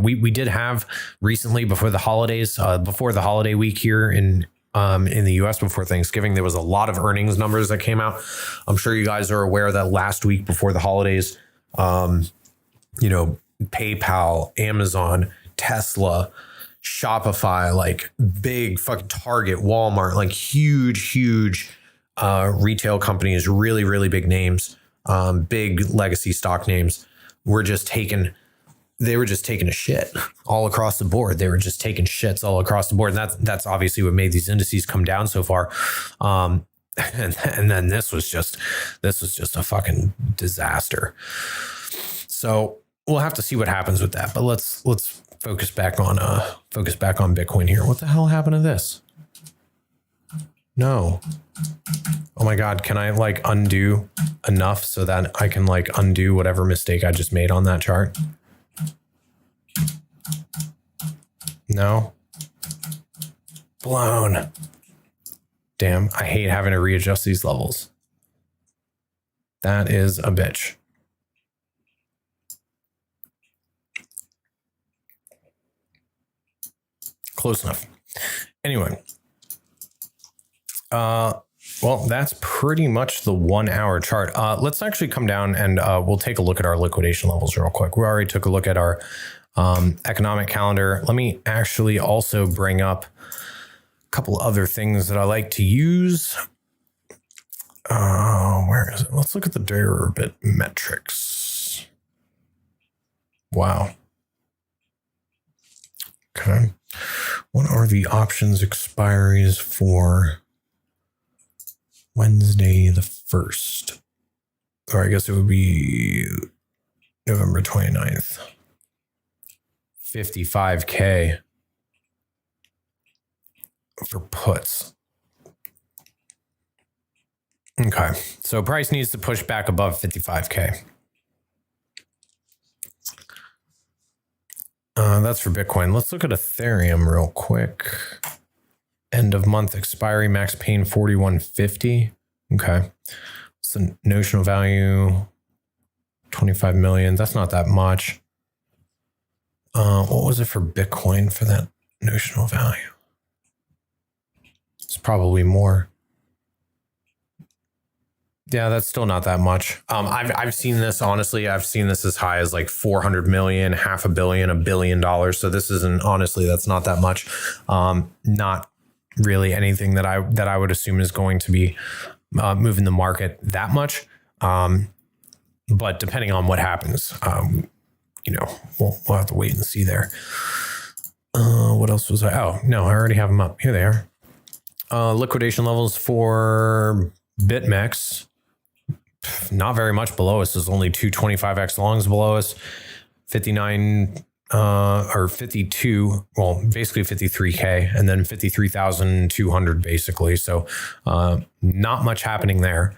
we did have recently before the holidays, before the holiday week here in the US before Thanksgiving, there was a lot of earnings numbers that came out. I'm sure you guys are aware that last week before the holidays, PayPal, Amazon, Tesla, Shopify, like big fucking Target, Walmart, like huge retail companies, really, really big names, big legacy stock names were just taking a shit all across the board. They were just taking shits all across the board. And that's obviously what made these indices come down so far. And then this was just a fucking disaster. So we'll have to see what happens with that. But let's focus back on Bitcoin here. What the hell happened to this? No. Oh my God. Can I like undo enough so that I can like undo whatever mistake I just made on that chart? No. Blown. Damn. I hate having to readjust these levels. That is a bitch. Close enough. Anyway. Well, that's pretty much the 1 hour chart. Let's actually come down and we'll take a look at our liquidation levels real quick. We already took a look at our economic calendar. Let me actually also bring up a couple other things that I like to use. Where is it? Let's look at the Deribit metrics. Wow. Okay. What are the options expiries for Wednesday the 1st? Or I guess it would be November 29th. 55K for puts. Okay, so price needs to push back above 55K. That's for Bitcoin. Let's look at Ethereum real quick. End of month expiry, max pain 4150. Okay. So notional value 25 million. That's not that much. What was it for Bitcoin for that notional value? It's probably more. Yeah, that's still not that much. I've seen this, honestly, I've seen this as high as like 400 million, $500 million, $1 billion. So this isn't, honestly, that's not that much. Not really anything that I would assume is going to be moving the market that much. But depending on what happens, we'll have to wait and see there. What else was I? Oh, no, I already have them up. Here they are. Liquidation levels for BitMEX. Not very much below us. There's only 225x longs below us. 59 or 52, well, basically 53K, and then 53,200 basically. So not much happening there.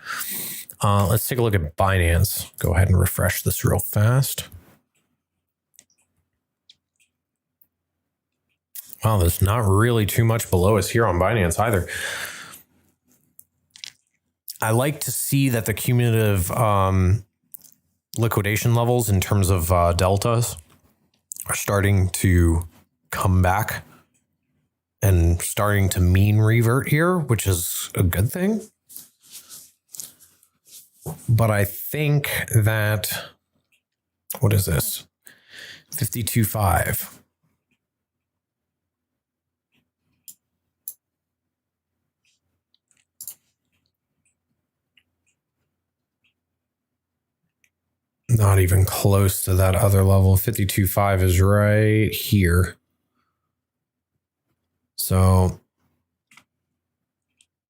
Let's take a look at Binance. Go ahead and refresh this real fast. Wow, there's not really too much below us here on Binance either. I like to see that the cumulative liquidation levels in terms of deltas are starting to come back and starting to mean revert here, which is a good thing. But I think that, what is this? 52.5. Not even close to that other level. 52.5 is right here. So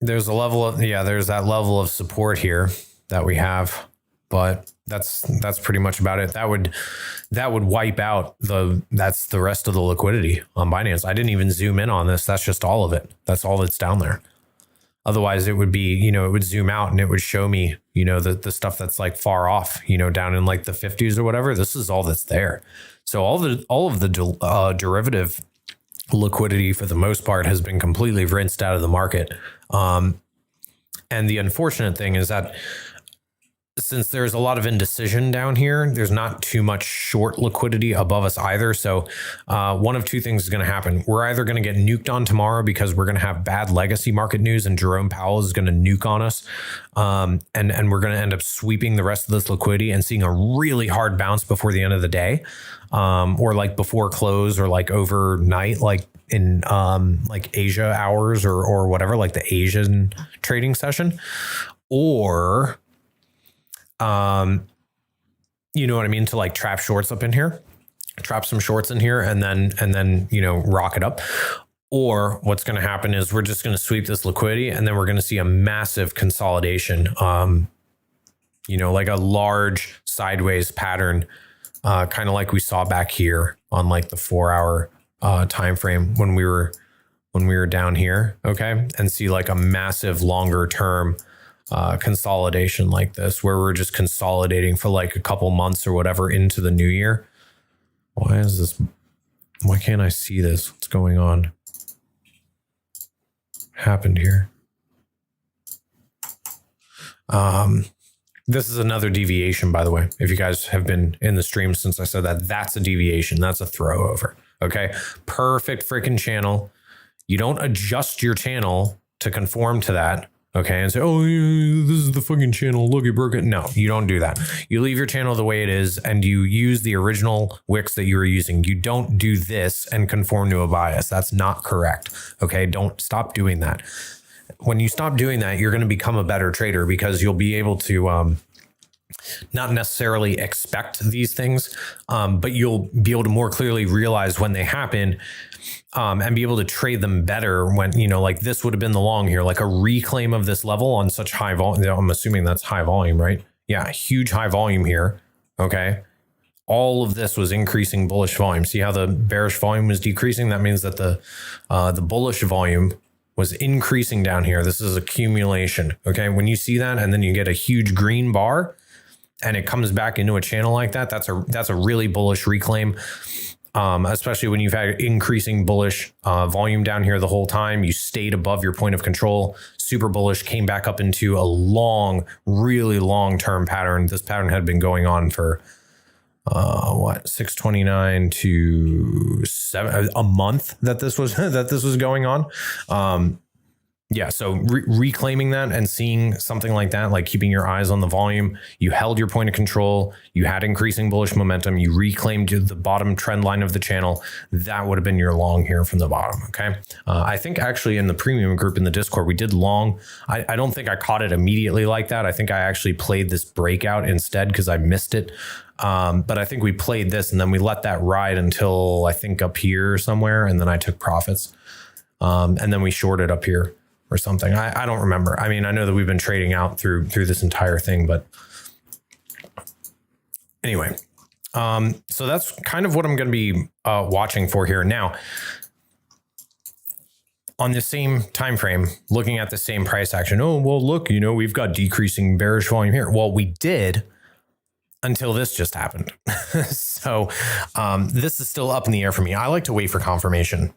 there's a level of, there's that level of support here that we have, but that's pretty much about it. That would wipe out that's the rest of the liquidity on Binance. I didn't even zoom in on this. That's just all of it. That's all that's down there. Otherwise it would be, it would zoom out and it would show me, the stuff that's like far off, down in like the 50s or whatever. This is all that's there. So all of the derivative liquidity for the most part has been completely rinsed out of the market. And the unfortunate thing is that since there's a lot of indecision down here, there's not too much short liquidity above us either. So one of two things is going to happen. We're either going to get nuked on tomorrow because we're going to have bad legacy market news and Jerome Powell is going to nuke on us. And we're going to end up sweeping the rest of this liquidity and seeing a really hard bounce before the end of the day, or like before close, or like overnight, like in like Asia hours or whatever, like the Asian trading session, or you know what I mean, to like trap shorts up in here, trap some shorts in here and then rock it up. Or what's going to happen is we're just going to sweep this liquidity and then we're going to see a massive consolidation, like a large sideways pattern, kind of like we saw back here on like the 4 hour time frame when we were down here. Okay. And see like a massive longer term consolidation like this, where we're just consolidating for like a couple months or whatever into the new year. Why can't I see this? What's going on? Happened here. This is another deviation, by the way. If you guys have been in the stream since I said that, that's a deviation. That's a throw over. Okay. Perfect freaking channel. You don't adjust your channel to conform to that. Okay, and say, oh, this is the fucking channel. Look, it broke it. No, you don't do that. You leave your channel the way it is and you use the original wicks that you were using. You don't do this and conform to a bias. That's not correct. Okay, don't stop doing that. When you stop doing that, you're going to become a better trader because you'll be able to not necessarily expect these things, but you'll be able to more clearly realize when they happen. And be able to trade them better when, like this would have been the long here, like a reclaim of this level on such high volume. I'm assuming that's high volume, right? Yeah, huge high volume here. Okay. All of this was increasing bullish volume. See how the bearish volume was decreasing? That means that the bullish volume was increasing down here. This is accumulation. Okay. When you see that and then you get a huge green bar and it comes back into a channel like that, that's a really bullish reclaim. Especially when you've had increasing bullish volume down here the whole time. You stayed above your point of control, super bullish, came back up into a long, really long-term pattern. This pattern had been going on for 629 to a month that this was going on. Yeah, so reclaiming that and seeing something like that, like keeping your eyes on the volume, you held your point of control, you had increasing bullish momentum, you reclaimed the bottom trend line of the channel, that would have been your long here from the bottom, okay? I think actually in the premium group in the Discord, we did long. I don't think I caught it immediately like that. I think I actually played this breakout instead because I missed it. But I think we played this and then we let that ride until I think up here somewhere, and then I took profits. And then we shorted up here or something. I don't remember. I mean, I know that we've been trading out through this entire thing, but anyway, so that's kind of what I'm going to be watching for here. Now, on the same time frame, looking at the same price action. Oh, well, look, we've got decreasing bearish volume here. Well, we did until this just happened. So this is still up in the air for me. I like to wait for confirmation.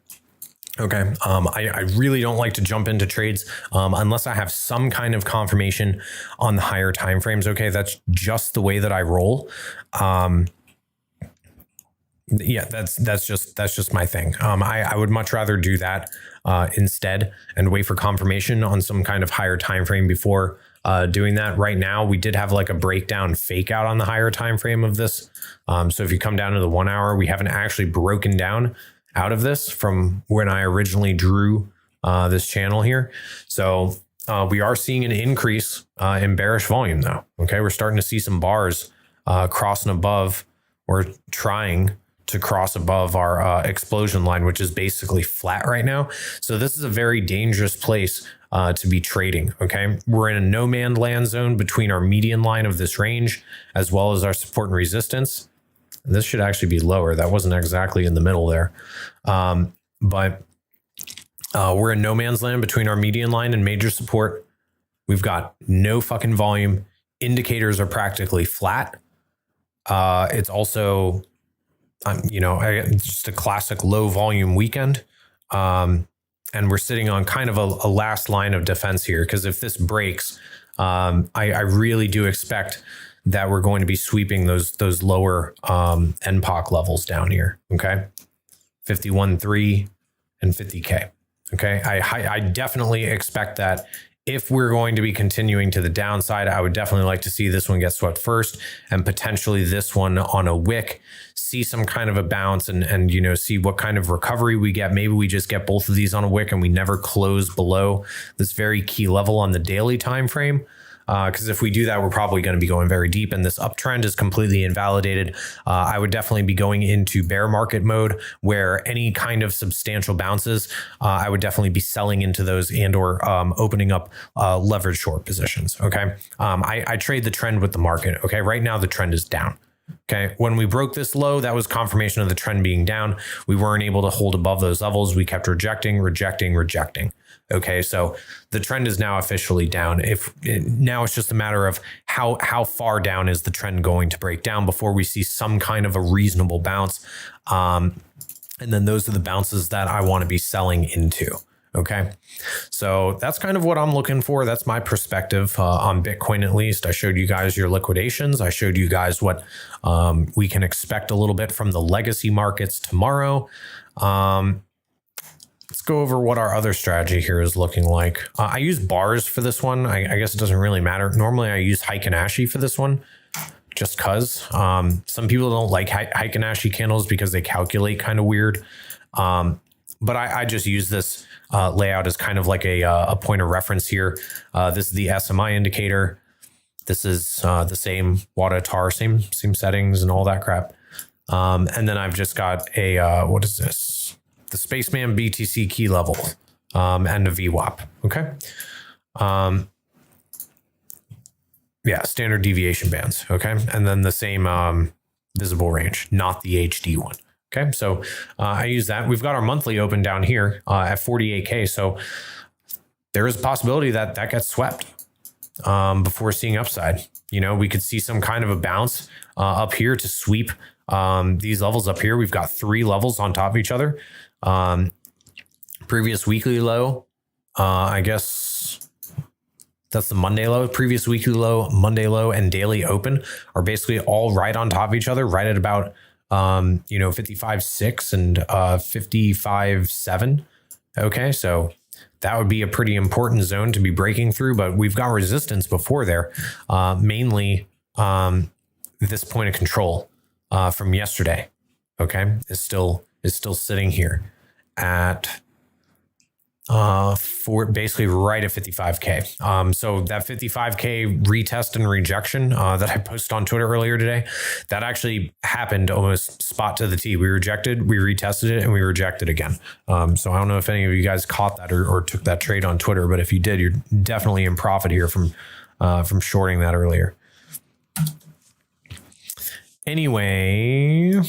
Okay. I really don't like to jump into trades unless I have some kind of confirmation on the higher time frames. Okay. That's just the way that I roll. Yeah, that's just my thing. I would much rather do that instead and wait for confirmation on some kind of higher time frame before doing that. Right now, we did have like a breakdown fake out on the higher time frame of this. So if you come down to the 1 hour, we haven't actually broken down out of this from when I originally drew this channel here. So we are seeing an increase in bearish volume though. Okay, we're starting to see some bars crossing above or trying to cross above our explosion line, which is basically flat right now. So this is a very dangerous place to be trading. Okay, we're in a no man's land zone between our median line of this range as well as our support and resistance. And this should actually be lower. That wasn't exactly in the middle there, but we're in no man's land between our median line and major support. We've got no fucking volume. Indicators are practically flat. It's also just a classic low volume weekend. And we're sitting on kind of a last line of defense here, because if this breaks, I really do expect that we're going to be sweeping those lower NPOC levels down here. Okay. 51.3 and 50K. Okay. I definitely expect that. If we're going to be continuing to the downside, I would definitely like to see this one get swept first, and potentially this one on a wick, see some kind of a bounce and see what kind of recovery we get. Maybe we just get both of these on a wick and we never close below this very key level on the daily time frame. Because if we do that, we're probably going to be going very deep, and this uptrend is completely invalidated. I would definitely be going into bear market mode, where any kind of substantial bounces, I would definitely be selling into those and or opening up leverage short positions. Okay, I trade the trend with the market. Okay, right now the trend is down. Okay, when we broke this low, that was confirmation of the trend being down. We weren't able to hold above those levels. We kept rejecting. Okay, so the trend is now officially down. Now it's just a matter of how far down is the trend going to break down before we see some kind of a reasonable bounce. And then those are the bounces that I want to be selling into. Okay, so that's kind of what I'm looking for. That's my perspective on Bitcoin, at least. I showed you guys your liquidations. I showed you guys what we can expect a little bit from the legacy markets tomorrow. Let's go over what our other strategy here is looking like. I use bars for this one. I guess it doesn't really matter. Normally I use Heikin-Ashi for this one, just cause some people don't like Heikin-Ashi candles because they calculate kind of weird. But I just use this layout as kind of like a point of reference here. This is the SMI indicator. This is the same Wada tar, same settings and all that crap. And then I've just got a, what is this? The Spaceman BTC key level and a VWAP. Okay. Yeah, standard deviation bands. Okay. And then the same visible range, not the HD one. Okay. So I use that. We've got our monthly open down here at 48K. So there is a possibility that gets swept before seeing upside. We could see some kind of a bounce up here to sweep these levels up here. We've got 3 levels on top of each other. Previous weekly low, I guess that's the Monday low. Previous weekly low, Monday low, and daily open are basically all right on top of each other, right at about 55.6 and 55.7. Okay, so that would be a pretty important zone to be breaking through, but we've got resistance before there, mainly this point of control from yesterday. Okay, is still sitting here at for basically right at 55K. So that 55K retest and rejection that I posted on Twitter earlier today, that actually happened almost spot to the T. We rejected, we retested it, and we rejected again. So I don't know if any of you guys caught that or took that trade on Twitter, but if you did, you're definitely in profit here from shorting that earlier. Anyway,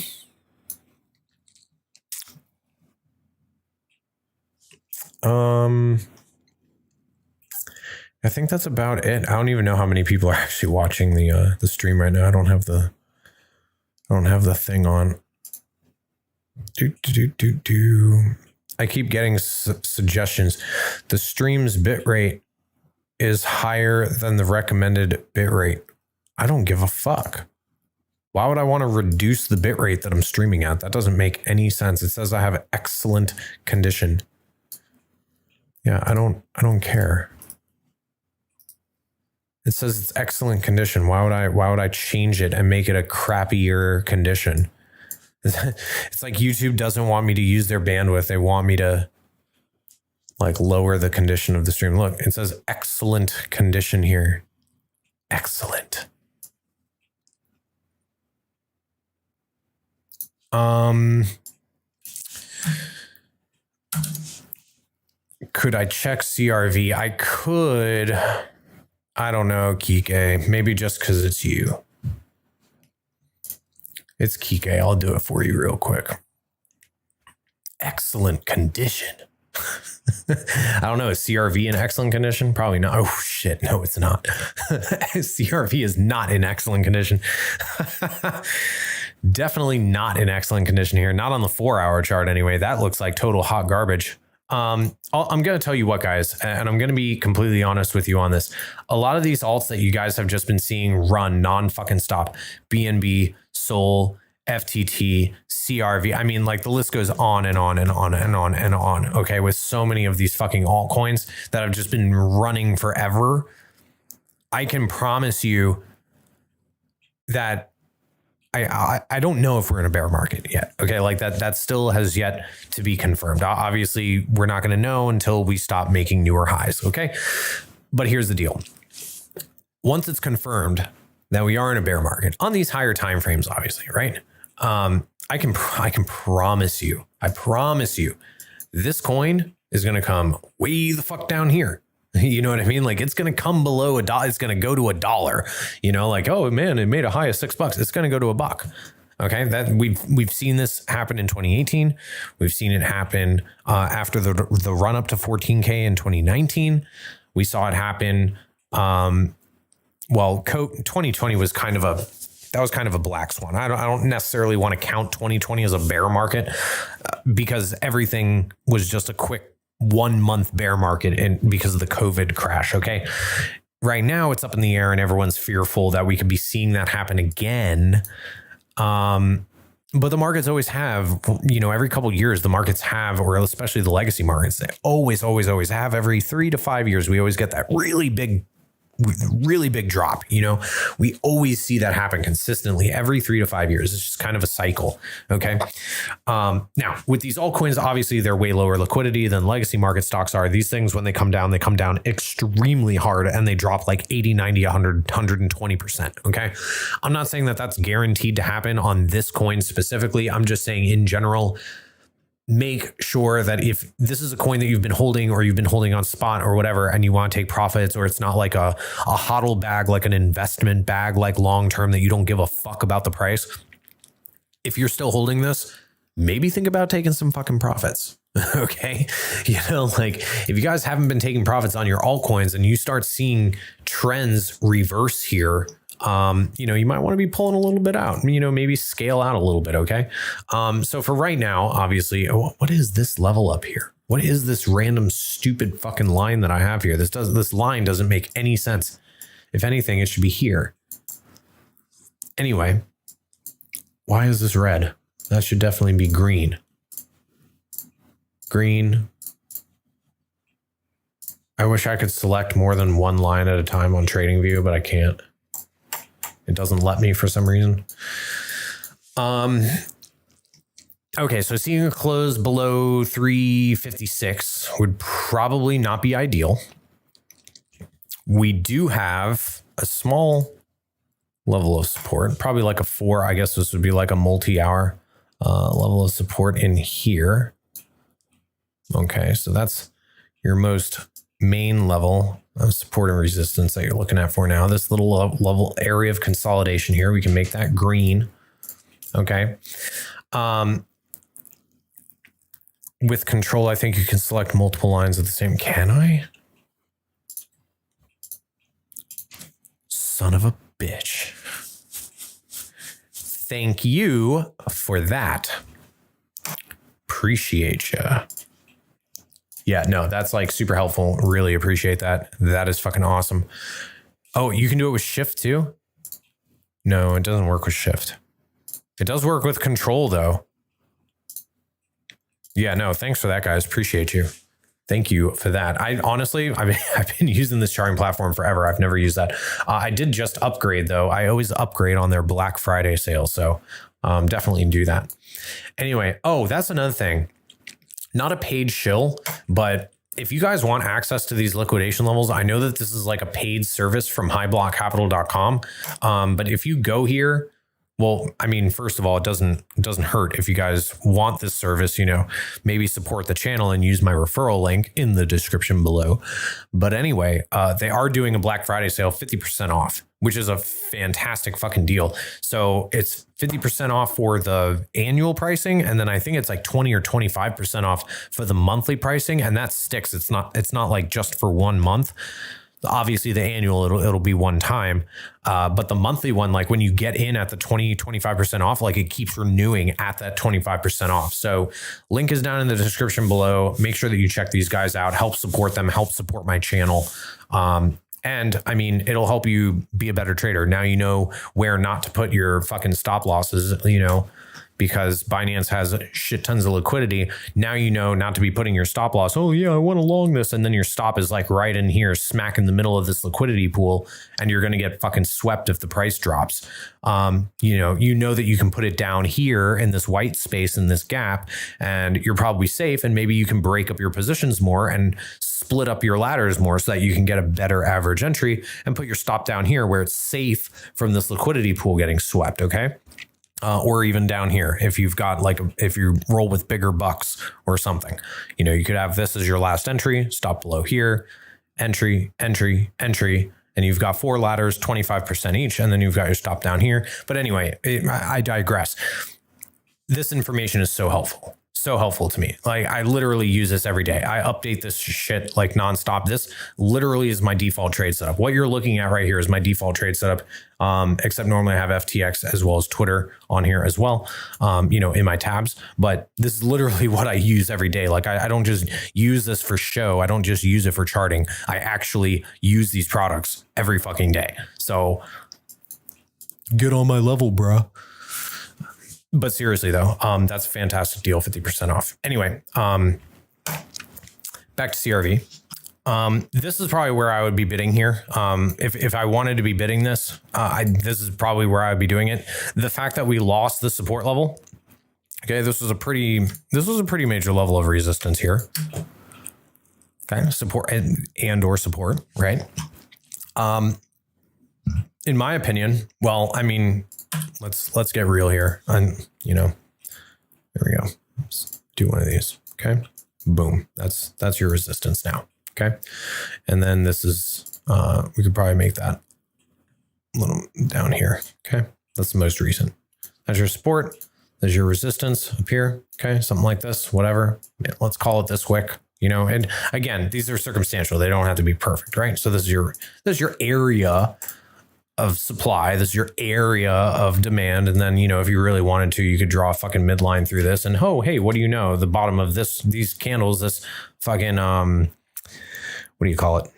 I think that's about it. I don't even know how many people are actually watching the stream right now. I don't have the thing on. I keep getting suggestions. The stream's bitrate is higher than the recommended bitrate. I don't give a fuck. Why would I want to reduce the bitrate that I'm streaming at? That doesn't make any sense. It says I have excellent condition. Yeah, I don't care. It says it's excellent condition. Why would I change it and make it a crappier condition? It's like YouTube doesn't want me to use their bandwidth. They want me to like lower the condition of the stream. Look, it says excellent condition here. Excellent. Could I check CRV? I could. I don't know, Kike. Maybe just because it's you. It's Kike. I'll do it for you real quick. Excellent condition. I don't know. Is CRV in excellent condition? Probably not. Oh, shit. No, it's not. CRV is not in excellent condition. Definitely not in excellent condition here. Not on the 4-hour chart anyway. That looks like total hot garbage. I'm going to tell you what, guys, and I'm going to be completely honest with you on this. A lot of these alts that you guys have just been seeing run non-fucking stop, BNB, Sol, FTT, CRV. I mean, like the list goes on and on and on and on and on. Okay. With so many of these fucking altcoins that have just been running forever. I can promise you that I don't know if we're in a bear market yet. Okay. Like that still has yet to be confirmed. Obviously we're not going to know until we stop making newer highs. Okay. But here's the deal. Once it's confirmed that we are in a bear market on these higher timeframes, obviously, right? I can promise you, this coin is going to come way the fuck down here. You know what I mean? Like it's going to come below $1. It's going to go to $1, you know, like, oh man, it made a high of $6. It's going to go to $1. Okay. That we've seen this happen in 2018. We've seen it happen after the run up to 14K in 2019. We saw it happen. 2020 was kind of a black swan. I don't necessarily want to count 2020 as a bear market because everything was just a quick 1 month bear market and because of the COVID crash. Okay. Right now it's up in the air and everyone's fearful that we could be seeing that happen again. But the markets always have, you know, every couple of years the markets have, or especially the legacy markets, they always have every 3 to 5 years. We always get that really big drop. You know, we always see that happen consistently every 3 to 5 years. It's just kind of a cycle. Okay. Now with these altcoins, obviously they're way lower liquidity than legacy market stocks are. These things, when they come down extremely hard and they drop like 80, 90, 100, 120%. Okay. I'm not saying that that's guaranteed to happen on this coin specifically. I'm just saying in general, make sure that if this is a coin that you've been holding or you've been holding on spot or whatever, and you want to take profits, or it's not like a hodl bag, like an investment bag, like long-term that you don't give a fuck about the price. If you're still holding this, maybe think about taking some fucking profits. Okay. You know, like if you guys haven't been taking profits on your altcoins and you start seeing trends reverse here, you know, you might want to be pulling a little bit out, you know, maybe scale out a little bit. Okay. So for right now, obviously, what is this level up here? What is this random stupid fucking line that I have here? This line doesn't make any sense. If anything, it should be here. Anyway, why is this red? That should definitely be green. Green. I wish I could select more than one line at a time on TradingView, but I can't. It doesn't let me for some reason. Okay, so seeing a close below 356 would probably not be ideal. We do have a small level of support, probably like a 4. I guess this would be like a multi-hour level of support in here. Okay, so that's your most main level of support and resistance that you're looking at for now. This little level area of consolidation here, we can make that green. Okay. With control, I think you can select multiple lines at the same. Can I? Son of a bitch. Thank you for that. Appreciate you. Yeah, no, that's like super helpful. Really appreciate that. That is fucking awesome. Oh, you can do it with shift too? No, it doesn't work with shift. It does work with control though. Yeah, no, thanks for that, guys. Appreciate you. Thank you for that. I've been using this charting platform forever. I've never used that. I did just upgrade though. I always upgrade on their Black Friday sale. So definitely do that. Anyway, oh, that's another thing. Not a paid shill, but if you guys want access to these liquidation levels, I know that this is like a paid service from highblockcapital.com. But if you go here, Well, I mean, first of all, it doesn't hurt if you guys want this service, maybe support the channel and use my referral link in the description below. But anyway, they are doing a Black Friday sale, 50% off, which is a fantastic fucking deal. So it's 50% off for the annual pricing. And then I think it's like 20 or 25% off for the monthly pricing. And that sticks. It's not like just for 1 month. Obviously the annual, it'll be one time. But the monthly one, like when you get in at the 25% off, like it keeps renewing at that 25% off. So link is down in the description below. Make sure that you check these guys out, help support them, help support my channel. And I mean, it'll help you be a better trader. Now you know where not to put your fucking stop losses, because Binance has shit tons of liquidity. Now you know not to be putting your stop loss. Oh yeah, I want to long this. And then your stop is like right in here, smack in the middle of this liquidity pool. And you're going to get fucking swept if the price drops. You know that you can put it down here in this white space in this gap, and you're probably safe. And maybe you can break up your positions more and split up your ladders more so that you can get a better average entry and put your stop down here where it's safe from this liquidity pool getting swept. Okay. Or even down here, if you've got if you roll with bigger bucks or something, you could have this as your last entry, stop below here, entry, entry, entry, and you've got 4 ladders, 25% each, and then you've got your stop down here. But anyway, I digress. This information is so helpful. So helpful to me. Like I literally use this every day. I update this shit like nonstop. This literally is my default trade setup. What you're looking at right here is my default trade setup. Except normally I have FTX as well as Twitter on here as well, in my tabs. But this is literally what I use every day. Like I don't just use this for show. I don't just use it for charting. I actually use these products every fucking day. So get on my level, bro. But seriously though, that's a fantastic deal, 50% off. Anyway, back to CRV. This is probably where I would be bidding here. If I wanted to be bidding this, this is probably where I would be doing it. The fact that we lost the support level. Okay. This was a pretty major level of resistance here. Okay. Support and or support, right? In my opinion, well, I mean, let's get real here. And there we go. Let's do one of these. Okay. Boom. That's your resistance now. Okay. And then this is, we could probably make that a little down here. Okay. That's the most recent. That's your support. There's your resistance up here. Okay. Something like this, whatever. Yeah, let's call it this wick, and again, these are circumstantial. They don't have to be perfect, right? So this is your area of supply. This is your area of demand. And then, if you really wanted to, you could draw a fucking midline through this and, oh, hey, what do you know? The bottom of these candles, this fucking, what do you call it?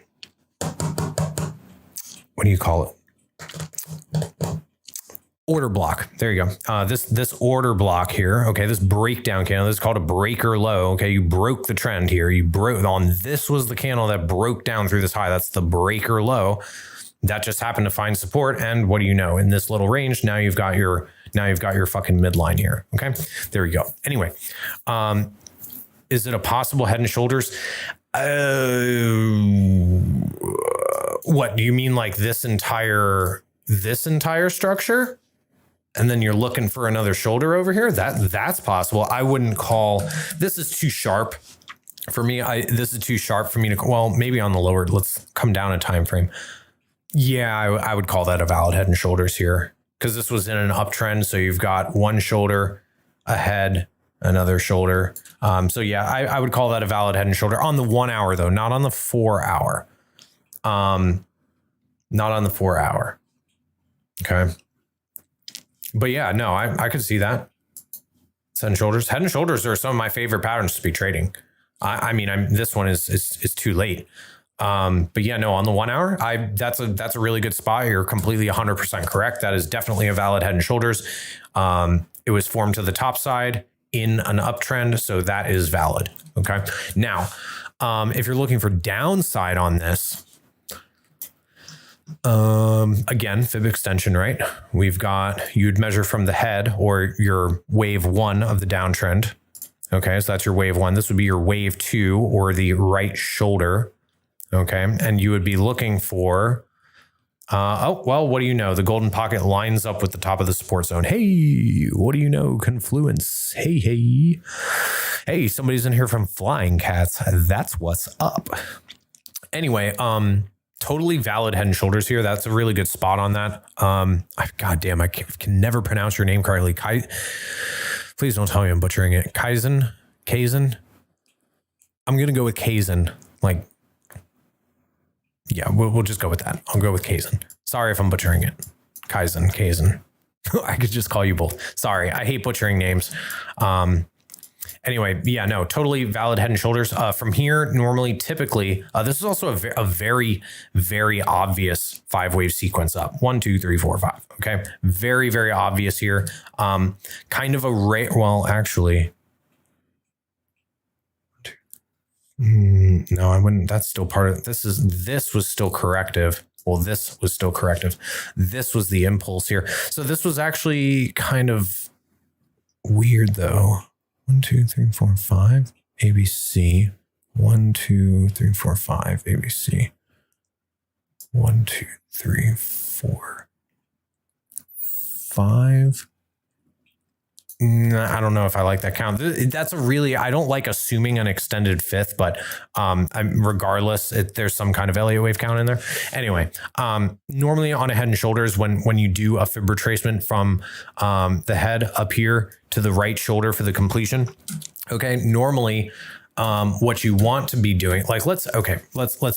Order block. There you go. This order block here. Okay. This breakdown candle, this is called a breaker low. Okay. You broke the trend here. This was the candle that broke down through this high. That's the breaker low. That just happened to find support. And what do you know? In this little range, now you've got your fucking midline here. Okay. There you go. Anyway, is it a possible head and shoulders? What do you mean? Like this entire structure? And then you're looking for another shoulder over here? That's possible. I wouldn't call, this is too sharp for me. This is too sharp for me to, well, maybe on the lower, let's come down a time frame. Yeah, I would call that a valid head and shoulders here because this was in an uptrend. So you've got one shoulder, a head, another shoulder. So yeah, I would call that a valid head and shoulder on the 1 hour though, not on the 4 hour. Not on the 4 hour. Okay. But yeah, no, I could see that. Head and shoulders. Head and shoulders are some of my favorite patterns to be trading. I mean, this one is too late. But yeah, no, on the 1 hour, that's a really good spot. You're completely 100% correct. That is definitely a valid head and shoulders. It was formed to the top side in an uptrend. So that is valid. Okay. Now, if you're looking for downside on this, again, fib extension, right? We've got, you'd measure from the head or your wave 1 of the downtrend. Okay. So that's your wave 1. This would be your wave 2 or the right shoulder. Okay. And you would be looking for Oh, well, what do you know? The golden pocket lines up with the top of the support zone. Hey, what do you know? Confluence. Hey, somebody's in here from Flying Cats. That's what's up. Anyway, totally valid head and shoulders here. That's a really good spot on that. God damn, I can never pronounce your name correctly. Please don't tell me I'm butchering it. Kaizen. I'm going to go with Kaizen. Like, yeah, we'll just go with that. I'll go with Kaizen. Sorry if I'm butchering it. Kaizen. I could just call you both. Sorry, I hate butchering names. Anyway, yeah, no, totally valid head and shoulders. From here, normally, typically, this is also a very, very obvious 5-wave sequence up. 1, 2, 3, 4, 5. Okay, very, very obvious here. Kind of a rare. Well, actually. No, I wouldn't. That's still part of this. This was still corrective. Well, this was still corrective. This was the impulse here. So this was actually kind of weird, though. 1, 2, 3, 4, 5. ABC. 1, 2, 3, 4, 5. ABC. 1, 2, 3, 4, 5. I don't know if I like that count. That's I don't like assuming an extended fifth, but regardless, there's some kind of Elliott wave count in there. Anyway, normally on a head and shoulders, when you do a fib retracement from the head up here to the right shoulder for the completion, okay, normally what you want to be doing, like let's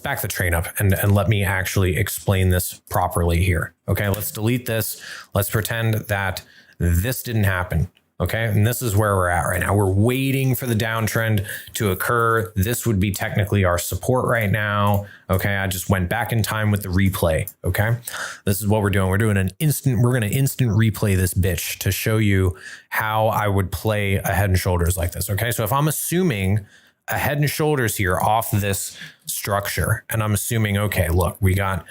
back the train up and let me actually explain this properly here. Okay, let's delete this. Let's pretend that this didn't happen. Okay, and this is where we're at right now. We're waiting for the downtrend to occur. This would be technically our support right now. Okay, I just went back in time with the replay. Okay, this is what we're doing. We're going to instant replay this bitch to show you how I would play a head and shoulders like this. Okay, so if I'm assuming a head and shoulders here off this structure, and I'm assuming, okay, look, we got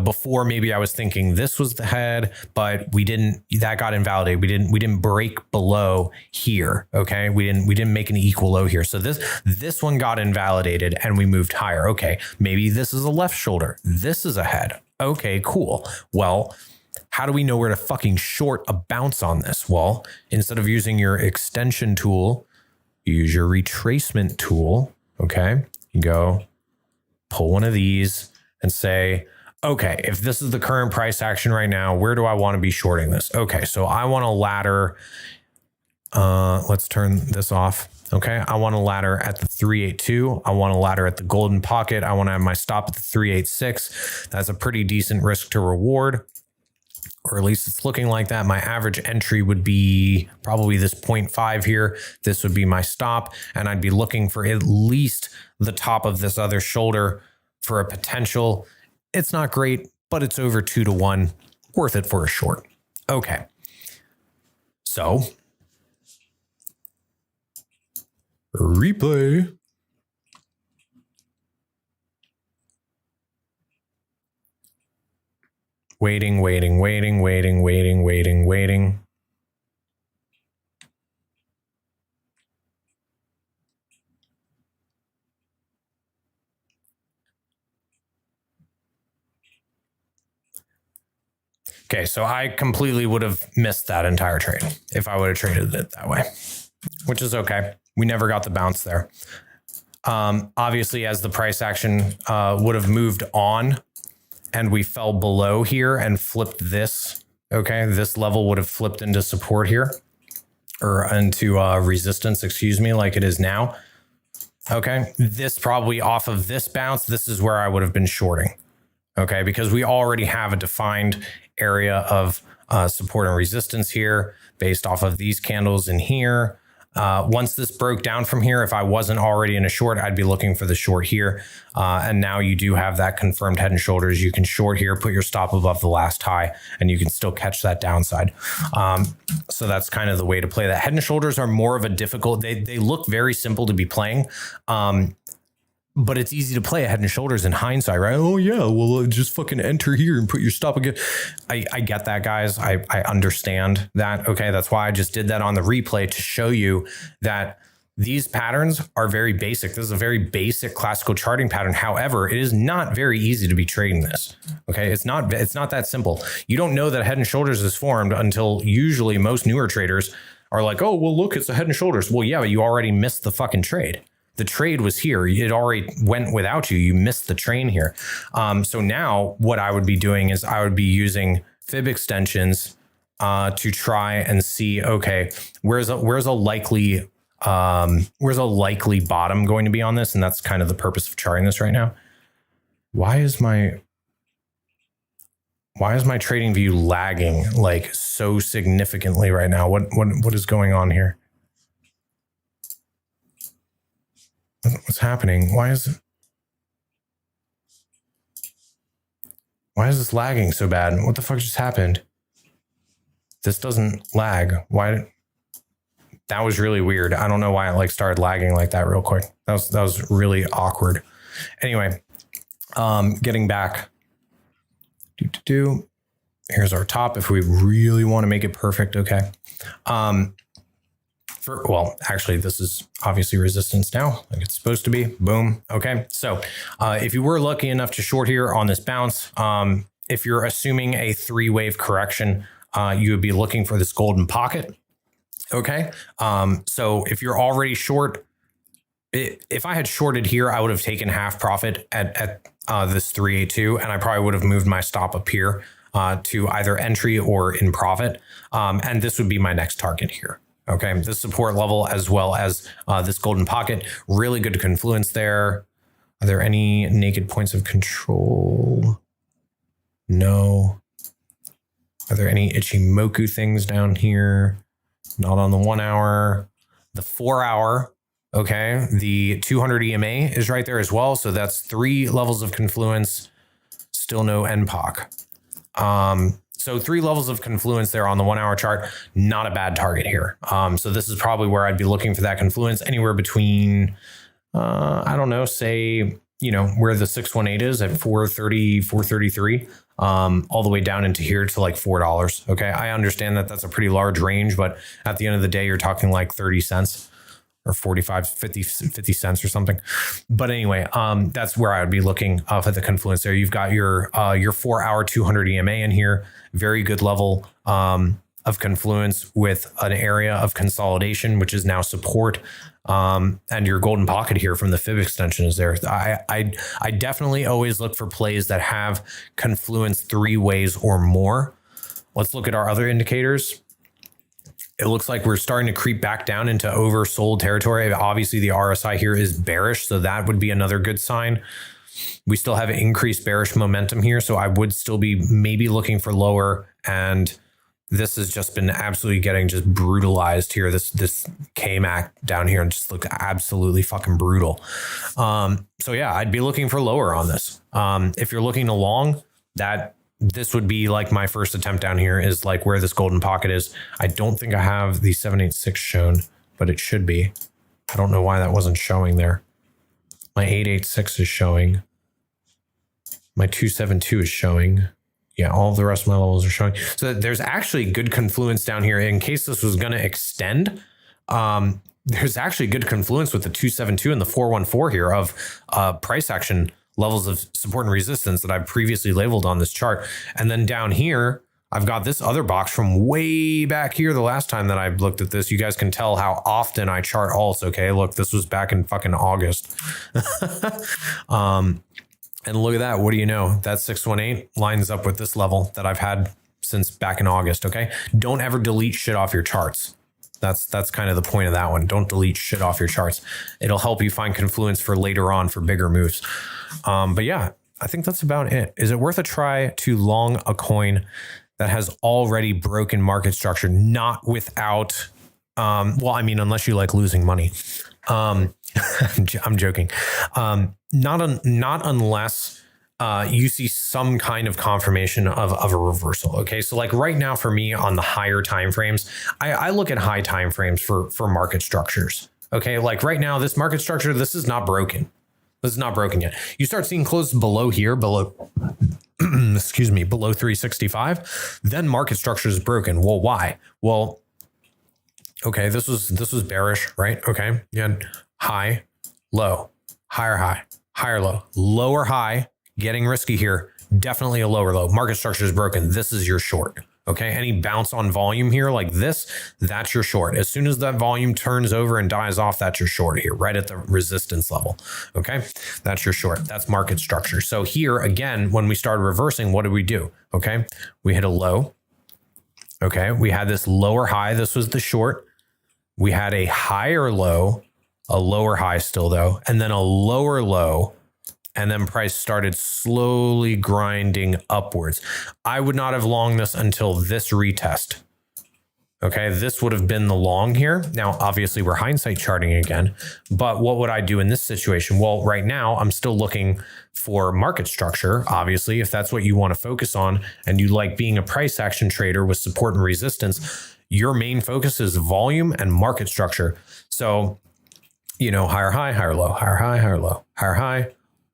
before maybe I was thinking this was the head, but that got invalidated. We didn't break below here. Okay. We didn't make an equal low here. So this one got invalidated and we moved higher. Okay. Maybe this is a left shoulder. This is a head. Okay, cool. Well, how do we know where to fucking short a bounce on this? Well, instead of using your extension tool, you use your retracement tool. Okay. You go pull one of these and say, okay, if this is the current price action right now, where do I want to be shorting this? Okay, so I want a ladder. Let's turn this off. Okay, I want a ladder at the 382. I want a ladder at the golden pocket. I want to have my stop at the 386. That's a pretty decent risk to reward, or at least it's looking like that. My average entry would be probably this 0.5 here. This would be my stop, and I'd be looking for at least the top of this other shoulder for a potential. It's not great, but it's over 2 to 1, worth it for a short. Okay. So replay. Waiting. Okay, so I completely would have missed that entire trade if I would have traded it that way, which is okay. We never got the bounce there. Obviously, as the price action would have moved on and we fell below here and flipped this, okay, this level would have flipped into support here, or into resistance, excuse me, like it is now. Okay, this probably off of this bounce, this is where I would have been shorting. Okay, because we already have a defined area of support and resistance here based off of these candles in here. Once this broke down from here, if I wasn't already in a short, I'd be looking for the short here. And now you do have that confirmed head and shoulders. You can short here, put your stop above the last high, and you can still catch that downside. So that's kind of the way to play that. Head and shoulders are more of a difficult, they look very simple to be playing. But it's easy to play a head and shoulders in hindsight, right? Oh yeah, well, just fucking enter here and put your stop again. I get that, guys. I understand that. Okay, that's why I just did that on the replay to show you that These patterns are very basic. This is a very basic classical charting pattern. However, it is not very easy to be trading this. Okay, it's not that simple. You don't know that head and shoulders is formed until usually most newer traders are like, oh, well, look, it's a head and shoulders. Well, yeah, but you already missed the fucking trade. The trade was here. It already went without you. You missed the train here. So now what I would be doing is I would be using fib extensions to try and see, okay, where's a likely bottom going to be on this? And that's kind of the purpose of charting this right now. Why is my trading view lagging like so significantly right now? What is going on here? What's happening? Why is this lagging so bad? What the fuck just happened? This doesn't lag. Why? That was really weird. I don't know why it like started lagging like that real quick. That was really awkward. Anyway, getting back. Here's our top if we really want to make it perfect. Okay. Well, actually, this is obviously resistance now, like it's supposed to be. Boom. Okay. So if you were lucky enough to short here on this bounce, if you're assuming a 3-wave correction, you would be looking for this golden pocket. Okay. So if you're already short, if I had shorted here, I would have taken half profit at this 382, and I probably would have moved my stop up here to either entry or in profit. And this would be my next target here. Okay, this support level as well as this golden pocket, really good confluence there. Are there any naked points of control? No. Are there any Ichimoku things down here? Not on the 1 hour. The 4 hour, okay. The 200 EMA is right there as well. So that's 3 levels of confluence. Still no NPOC. So 3 levels of confluence there on the 1 hour chart, not a bad target here. So this is probably where I'd be looking for that confluence anywhere between, I don't know, say, where the 618 is at 430, 433, all the way down into here to like $4. Okay. I understand that that's a pretty large range, but at the end of the day, you're talking like 30 cents. Or 45, 50 cents or something. But anyway, that's where I would be looking for the confluence there. You've got your 4 hour 200 EMA in here. Very good level of confluence with an area of consolidation, which is now support. And your golden pocket here from the fib extension is there. I definitely always look for plays that have confluence 3 ways or more. Let's look at our other indicators. It looks like we're starting to creep back down into oversold territory. Obviously, the RSI here is bearish, so that would be another good sign. We still have increased bearish momentum here, so I would still be maybe looking for lower. And this has just been absolutely getting just brutalized here. This KMAC down here and just looked absolutely fucking brutal. So yeah, I'd be looking for lower on this. If you're looking along, this would be like my first attempt down here is like where this golden pocket is. I don't think I have the 786 shown, but it should be. I don't know why that wasn't showing there. My 886 is showing. My 272 is showing. Yeah, all of the rest of my levels are showing. So there's actually good confluence down here. In case this was going to extend, there's actually good confluence with the 272 and the 414 here of price action levels of support and resistance that I've previously labeled on this chart. And then down here, I've got this other box from way back here. The last time that I looked at this, you guys can tell how often I chart alts. Okay, look, this was back in fucking August. And look at that. What do you know? That 618 lines up with this level that I've had since back in August. Okay, don't ever delete shit off your charts. That's kind of the point of that one. Don't delete shit off your charts. It'll help you find confluence for later on for bigger moves. But yeah, I think that's about it. Is it worth a try to long a coin that has already broken market structure? Not without, well, I mean, unless you like losing money. I'm joking. Not unless you see some kind of confirmation of a reversal. Okay, so like right now for me on the higher time frames, I look at high time frames for market structures. Okay, like right now, this market structure, this is not broken. This is not broken yet. You start seeing close below here, below excuse me, below 365, then market structure is broken. Well, why? Well, Okay, this was bearish, right? Okay, you had high, low, higher low, lower high, getting risky here. Definitely a lower low. Market structure is broken. This is your short. Okay, any bounce on volume here like this, that's your short. As soon as that volume turns over and dies off, that's your short here, right at the resistance level. Okay, that's your short. That's market structure. So here again, when we started reversing, what did we do? Okay, we hit a low. Okay, we had this lower high. This was the short. We had a higher low, a lower high still though, and then a lower low. And then price started slowly grinding upwards. I would not have longed this until this retest. Okay, this would have been the long here. Now, obviously, we're hindsight charting again, but what would I do in this situation? Well, right now, I'm still looking for market structure. Obviously, if that's what you want to focus on and you like being a price action trader with support and resistance, your main focus is volume and market structure. So, you know, higher high, higher low, higher high, higher low, higher high,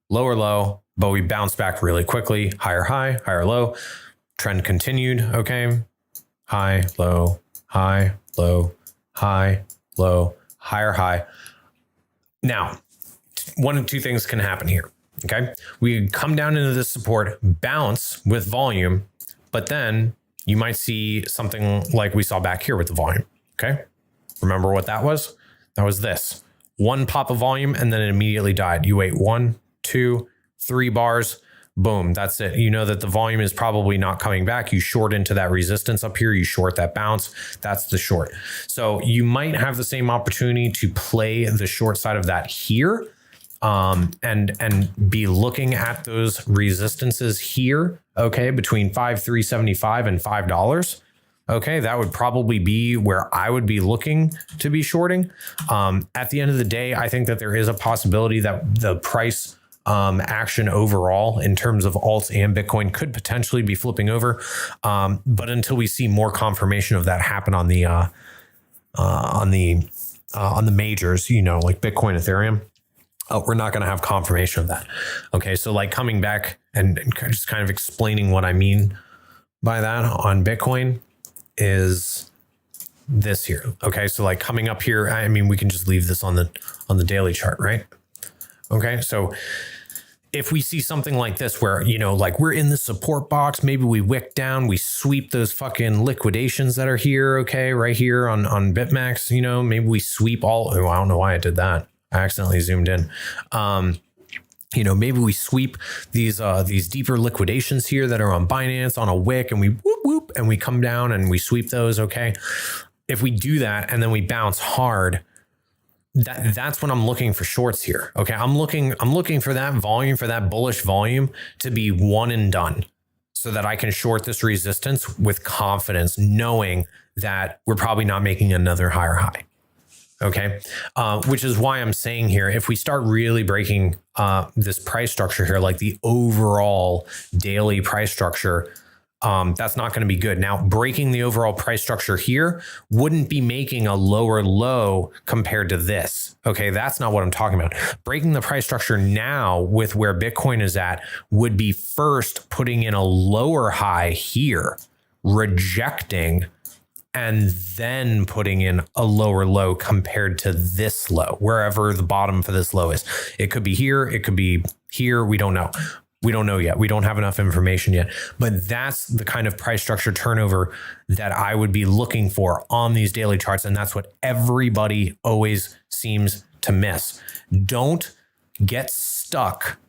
lower low, but we bounced back really quickly. Higher high, higher low. Trend continued. Okay. High, low, high, low, high, low, higher high. Now, one of two things can happen here. Okay. We come down into this support, bounce with volume, but then you might see something like we saw back here with the volume. Okay. Remember what that was? That was this. One pop of volume and then it immediately died. You wait 1, 2, 3 bars, boom, that's it. You know that the volume is probably not coming back. You short into that resistance up here. You short that bounce. That's the short. So you might have the same opportunity to play the short side of that here and be looking at those resistances here, okay, between 5,375 and $5. Okay, that would probably be where I would be looking to be shorting. At the end of the day, I think that there is a possibility that the price action overall in terms of alts and Bitcoin could potentially be flipping over. But until we see more confirmation of that happen on the majors, you know, like Bitcoin, Ethereum, we're not going to have confirmation of that. Okay, so like coming back and just kind of explaining what I mean by that on Bitcoin is this here. Okay, so like coming up here, I mean, we can just leave this on the daily chart, right? Okay, so if we see something like this where, you know, like we're in the support box, maybe we wick down, we sweep those fucking liquidations that are here, okay, right here on BitMax, you know, maybe we sweep all, oh, I don't know why I did that. I accidentally zoomed in. You know, maybe we sweep these deeper liquidations here that are on Binance on a wick and we whoop, whoop, and we come down and we sweep those, okay? If we do that and then we bounce hard, that's when I'm looking for shorts here. Okay, I'm looking for that volume, for that bullish volume to be one and done so that I can short this resistance with confidence, knowing that we're probably not making another higher high. Okay, which is why I'm saying here, if we start really breaking this price structure here, like the overall daily price structure, that's not going to be good. Now, breaking the overall price structure here wouldn't be making a lower low compared to this. Okay, that's not what I'm talking about. Breaking the price structure now with where Bitcoin is at would be first putting in a lower high here, rejecting, and then putting in a lower low compared to this low, wherever the bottom for this low is. It could be here, it could be here, we don't know. We don't know yet. We don't have enough information yet, but that's the kind of price structure turnover that I would be looking for on these daily charts. And that's what everybody always seems to miss. Don't get stuck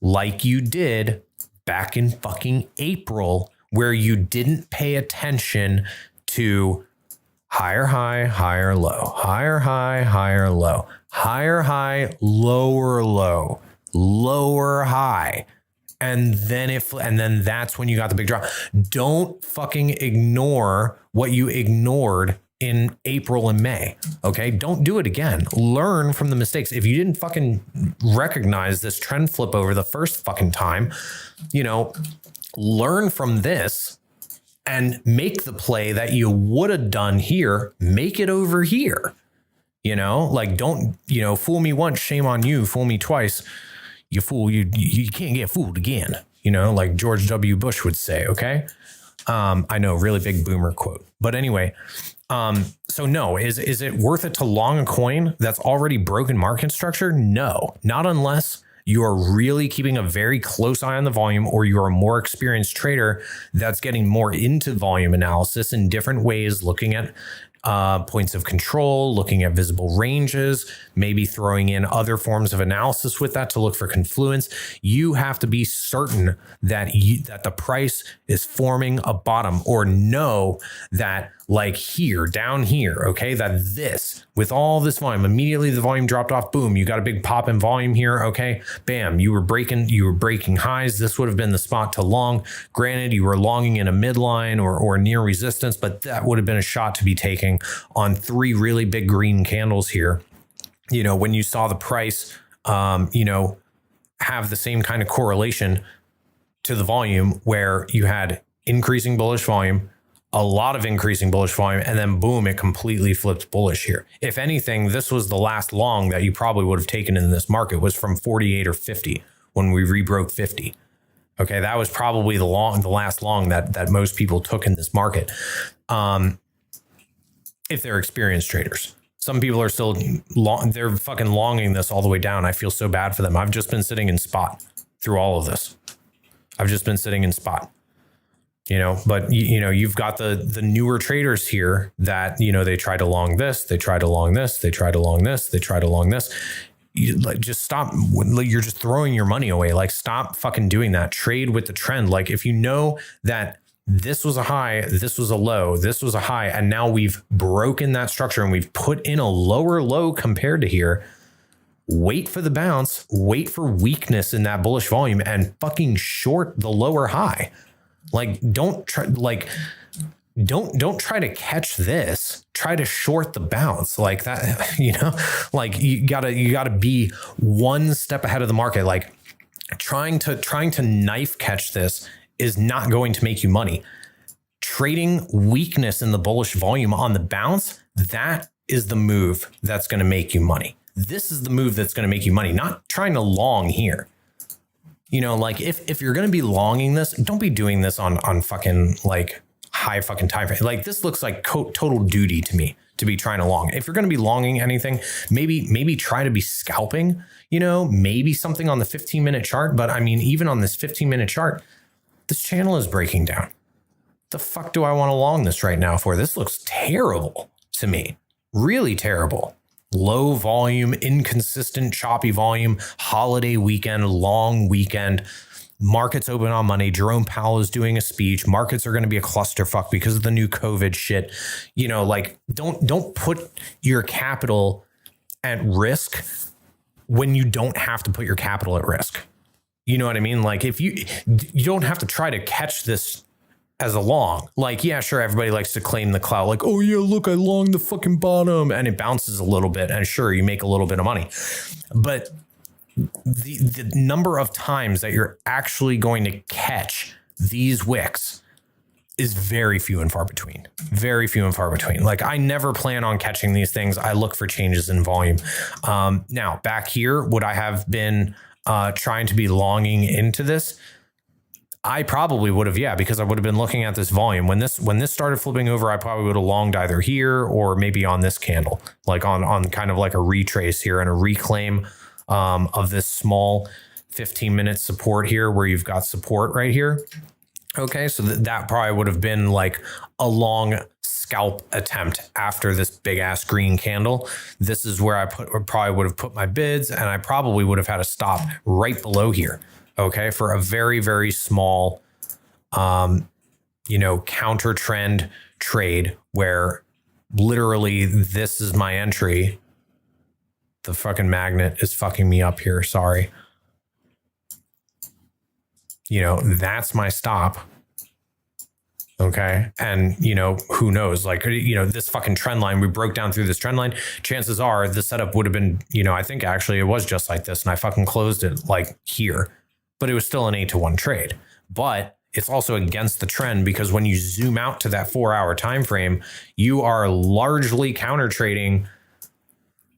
like you did back in fucking April, where you didn't pay attention to higher high, higher low, higher high, higher low, higher high, lower low, lower high. And then that's when you got the big drop. Don't fucking ignore what you ignored in April and May. Okay. Don't do it again. Learn from the mistakes. If you didn't fucking recognize this trend flip over the first fucking time, you know, learn from this and make the play that you would have done here, make it over here. You know, like don't, you know, fool me once, shame on you, fool me twice. You fool, you can't get fooled again, you know, like George W. Bush would say, okay? I know, really big boomer quote. But anyway, So no, is it worth it to long a coin that's already broken market structure? No, not unless you are really keeping a very close eye on the volume, or you're a more experienced trader that's getting more into volume analysis in different ways, looking at points of control, looking at visible ranges, maybe throwing in other forms of analysis with that to look for confluence. You have to be certain that that the price is forming a bottom, or know that like here, down here, okay, that this, with all this volume, immediately the volume dropped off, boom, you got a big pop in volume here, okay, bam, you were breaking highs. This would have been the spot to long. Granted, you were longing in a midline or near resistance, but that would have been a shot to be taking on 3 really big green candles here. You know, when you saw the price, you know, have the same kind of correlation to the volume, where you had increasing bullish volume, a lot of increasing bullish volume, and then boom, it completely flipped bullish here. If anything, this was the last long that you probably would have taken in this market, was from 48 or 50 when we rebroke 50. Okay, that was probably the last long that most people took in this market. If they're experienced traders. Some people are still they're fucking longing this all the way down. I feel so bad for them. I've just been sitting in spot through all of this. I've just been sitting in spot. You know, but you know, you've got the newer traders here that, you know, they try to long this, they try to long this, they try to long this, they try to long this. You, like, just stop. You're just throwing your money away. Like, stop fucking doing that. Trade with the trend. Like, if you know that this was a high, this was a low, this was a high, and now we've broken that structure and we've put in a lower low compared to here, wait for the bounce, wait for weakness in that bullish volume, and fucking short the lower high. Like, don't try to catch this. Try to short the bounce like that. You know, like you gotta be one step ahead of the market. Like trying to knife catch this is not going to make you money. Trading weakness in the bullish volume on the bounce, that is the move that's going to make you money. This is the move that's going to make you money, not trying to long here. You know, like if you're going to be longing this, don't be doing this on fucking like high fucking time frame. Like, this looks like total duty to me to be trying to long. If you're going to be longing anything, maybe try to be scalping, you know, maybe something on the 15-minute chart. But I mean, even on this 15-minute chart, this channel is breaking down. The fuck do I want to long this right now for? This looks terrible to me. Really terrible. Low volume, inconsistent, choppy volume, holiday weekend, long weekend. Markets open on Monday. Jerome Powell is doing a speech. Markets are going to be a clusterfuck because of the new COVID shit. You know, like, don't put your capital at risk when you don't have to put your capital at risk. You know what I mean? Like, if you don't have to try to catch this as a long. Like, yeah, sure, everybody likes to claim the clout, like, oh yeah, look, I longed the fucking bottom, and it bounces a little bit, and sure, you make a little bit of money. But the number of times that you're actually going to catch these wicks is very few and far between. Very few and far between. Like, I never plan on catching these things. I look for changes in volume. Now, back here, would I have been trying to be longing into this? I probably would have, yeah, because I would have been looking at this volume. When this started flipping over, I probably would have longed either here or maybe on this candle, like on kind of like a retrace here and a reclaim of this small 15-minute support here, where you've got support right here. Okay, so that probably would have been like a long scalp attempt after this big ass green candle. This is where I probably would have put my bids, and I probably would have had a stop right below here. Okay, for a very, very small, you know, counter trend trade where literally this is my entry. The fucking magnet is fucking me up here. Sorry. You know, that's my stop. Okay. And, you know, who knows, like, you know, this fucking trend line, we broke down through this trend line. Chances are the setup would have been, you know, I think actually it was just like this, and I fucking closed it like here. But it was still an 8-to-1 trade. But it's also against the trend, because when you zoom out to that 4-hour time frame, you are largely counter trading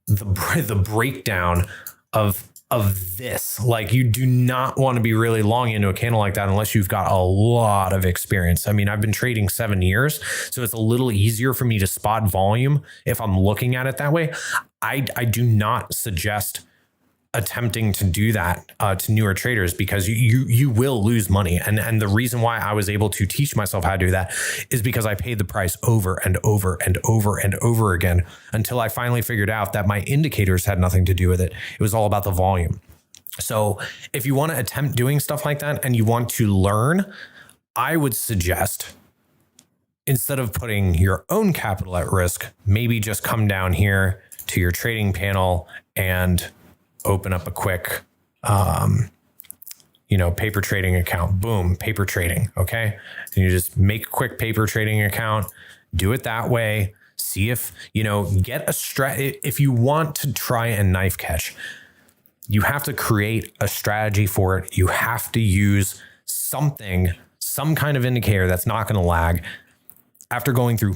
the breakdown of of this. Like, you do not want to be really long into a candle like that unless you've got a lot of experience. I mean, I've been trading 7 years, so it's a little easier for me to spot volume if I'm looking at it that way. I do not suggest attempting to do that to newer traders, because you will lose money. And the reason why I was able to teach myself how to do that is because I paid the price over and over and over and over again until I finally figured out that my indicators had nothing to do with it. It was all about the volume. So if you want to attempt doing stuff like that and you want to learn, I would suggest, instead of putting your own capital at risk, maybe just come down here to your trading panel and open up a quick, paper trading account. Boom, paper trading. Okay. And you just make a quick paper trading account, do it that way. See if, get a if you want to try and knife catch, you have to create a strategy for it. You have to use some kind of indicator that's not going to lag. After going through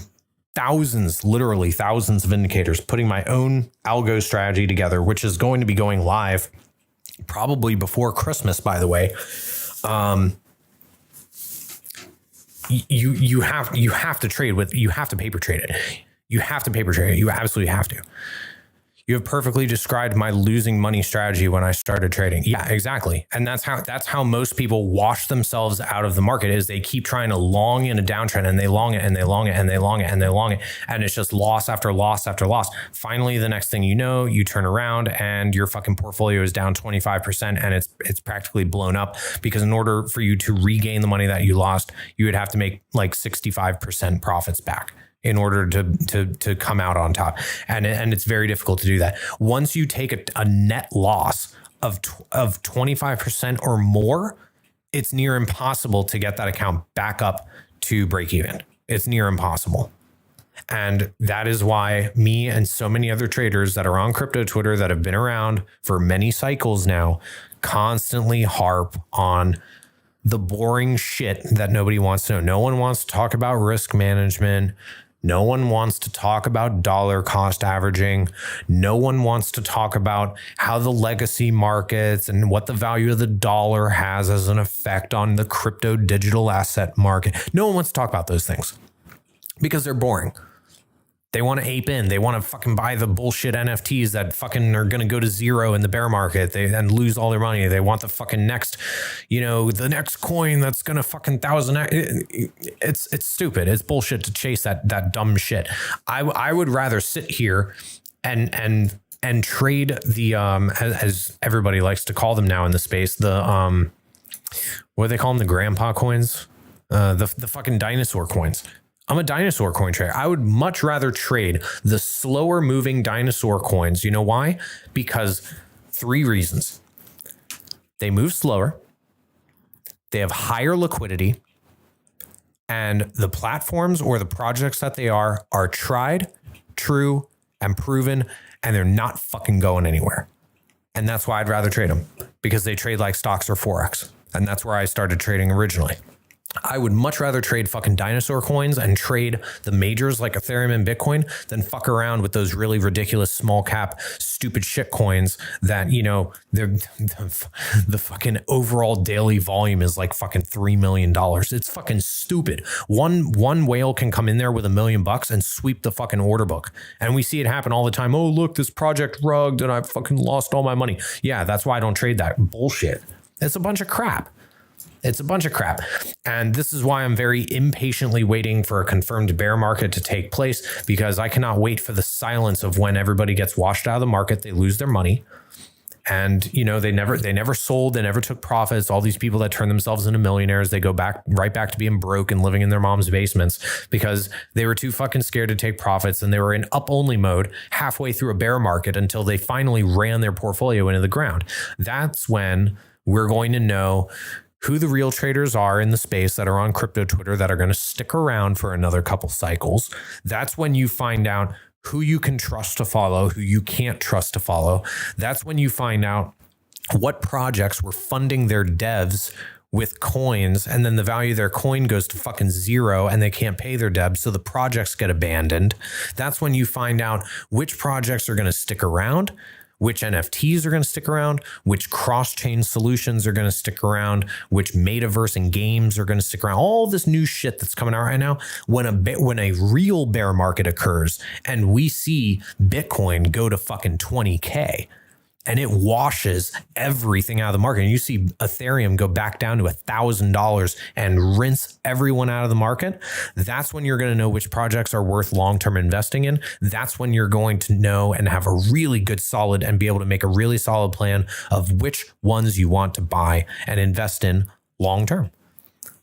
literally thousands of indicators, putting my own algo strategy together, which is going to be going live probably before Christmas, by the way. You have to trade with, you have to paper trade it. You have to paper trade it. You absolutely have to. You have perfectly described my losing money strategy when I started trading. Yeah, exactly. And that's how most people wash themselves out of the market, is they keep trying to long in a downtrend, and they long it and they long it and they long it and they long it. And it's just loss after loss after loss. Finally, the next thing you know, you turn around and your fucking portfolio is down 25% and it's practically blown up, because in order for you to regain the money that you lost, you would have to make like 65% profits back in order to come out on top. And it's very difficult to do that. Once you take a net loss of 25% or more, it's near impossible to get that account back up to break even. It's near impossible. And that is why me and so many other traders that are on crypto Twitter that have been around for many cycles now constantly harp on the boring shit that nobody wants to know. No one wants to talk about risk management. No one wants to talk about dollar cost averaging. No one wants to talk about how the legacy markets and what the value of the dollar has as an effect on the crypto digital asset market. No one wants to talk about those things because they're boring. They want to ape in. They want to fucking buy the bullshit NFTs that fucking are going to go to zero in the bear market and lose all their money. They want the fucking next, the next coin that's going to fucking it's stupid. It's bullshit to chase that dumb shit. I would rather sit here and trade the, as everybody likes to call them now in the space, the, what do they call them? The grandpa coins, the fucking dinosaur coins. I'm a dinosaur coin trader. I would much rather trade the slower moving dinosaur coins. You know why? Because 3 reasons. They move slower. They have higher liquidity. And the platforms or the projects that they are tried, true, and proven, and they're not fucking going anywhere. And that's why I'd rather trade them, because they trade like stocks or Forex. And that's where I started trading originally. I would much rather trade fucking dinosaur coins and trade the majors like Ethereum and Bitcoin than fuck around with those really ridiculous small cap stupid shit coins that, the fucking overall daily volume is like fucking $3 million. It's fucking stupid. One whale can come in there with $1 million and sweep the fucking order book. And we see it happen all the time. Oh, look, this project rugged and I fucking lost all my money. Yeah, that's why I don't trade that bullshit. It's a bunch of crap. It's a bunch of crap. And this is why I'm very impatiently waiting for a confirmed bear market to take place, because I cannot wait for the silence of when everybody gets washed out of the market. They lose their money. And, they never sold. They never took profits. All these people that turn themselves into millionaires, they go right back to being broke and living in their mom's basements because they were too fucking scared to take profits. And they were in up only mode halfway through a bear market until they finally ran their portfolio into the ground. That's when we're going to know who the real traders are in the space that are on crypto Twitter that are going to stick around for another couple cycles. That's when you find out who you can trust to follow, who you can't trust to follow. That's when you find out what projects were funding their devs with coins, and then the value of their coin goes to fucking zero and they can't pay their devs, so the projects get abandoned. That's when you find out which projects are going to stick around, which NFTs are going to stick around, which cross-chain solutions are going to stick around, which metaverse and games are going to stick around. All this new shit that's coming out right now. When a real bear market occurs and we see Bitcoin go to fucking 20K, and it washes everything out of the market, and you see Ethereum go back down to $1,000 and rinse everyone out of the market, that's when you're going to know which projects are worth long-term investing in. That's when you're going to know and have a really good solid and be able to make a really solid plan of which ones you want to buy and invest in long-term.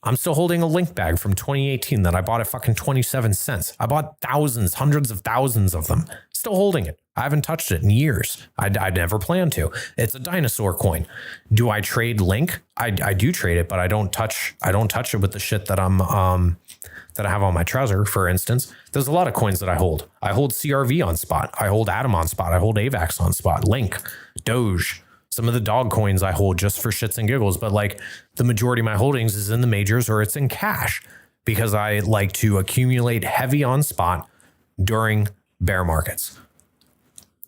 I'm still holding a link bag from 2018 that I bought at fucking 27 cents. I bought thousands, hundreds of thousands of them. Still holding it. I haven't touched it in years. I never plan to. It's a dinosaur coin. Do I trade Link? I do trade it, but I don't touch it with the shit that that I have on my Trezor, for instance. There's a lot of coins that I hold. I hold CRV on spot. I hold Atom on spot. I hold AVAX on spot. Link, Doge. Some of the dog coins I hold just for shits and giggles, but like the majority of my holdings is in the majors or it's in cash because I like to accumulate heavy on spot during bear markets.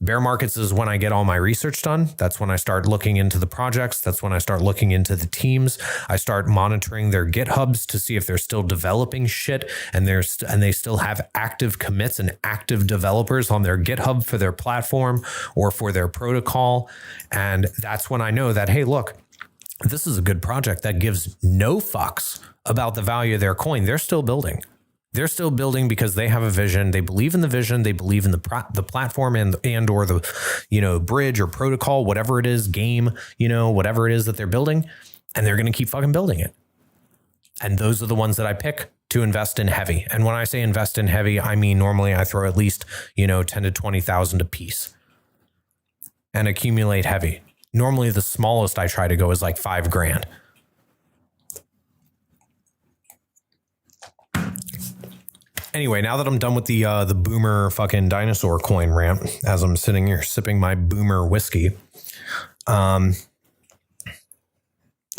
Bear markets is when I get all my research done. That's when I start looking into the projects. That's when I start looking into the teams. I start monitoring their GitHubs to see if they're still developing shit and they still have active commits and active developers on their GitHub for their platform or for their protocol. And that's when I know that, hey, look, this is a good project that gives no fucks about the value of their coin. They're still building. They're still building because they have a vision. They believe in the vision. They believe in the platform and or the, bridge or protocol, whatever it is, game, whatever it is that they're building, and they're going to keep fucking building it. And those are the ones that I pick to invest in heavy. And when I say invest in heavy, I mean, normally I throw at least, 10 to 20,000 a piece and accumulate heavy. Normally the smallest I try to go is like $5,000. Anyway, now that I'm done with the boomer fucking dinosaur coin rant, as I'm sitting here sipping my boomer whiskey, damn,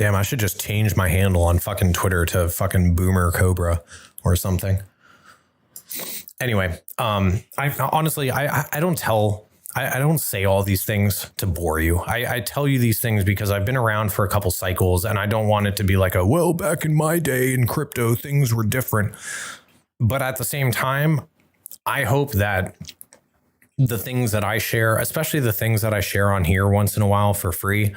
I should just change my handle on fucking Twitter to fucking boomer Kobra or something. Anyway, I honestly don't say all these things to bore you. I tell you these things because I've been around for a couple cycles and I don't want it to be like back in my day in crypto, things were different. But at the same time, I hope that the things that I share, especially the things that I share on here once in a while for free,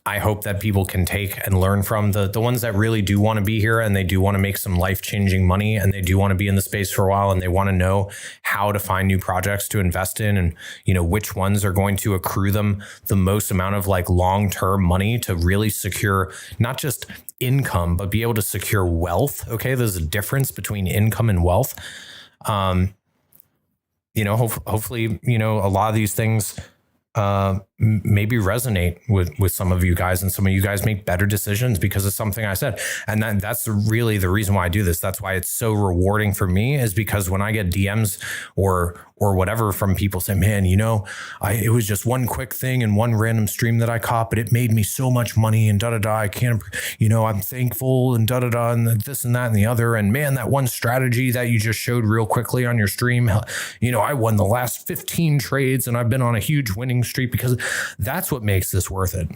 I hope that people can take and learn from the ones that really do want to be here and they do want to make some life-changing money and they do want to be in the space for a while and they want to know how to find new projects to invest in and, which ones are going to accrue them the most amount of like long-term money to really secure not just income, but be able to secure wealth. Okay. There's a difference between income and wealth. Hopefully, a lot of these things maybe resonate with some of you guys, and some of you guys make better decisions because of something I said. And that's really the reason why I do this. That's why it's so rewarding for me, is because when I get DMs or whatever from people say, man, it was just one quick thing and one random stream that I caught, but it made me so much money and I can't, I'm thankful and and this and that and the other. And man, that one strategy that you just showed real quickly on your stream, I won the last 15 trades and I've been on a huge winning streak, because that's what makes this worth it.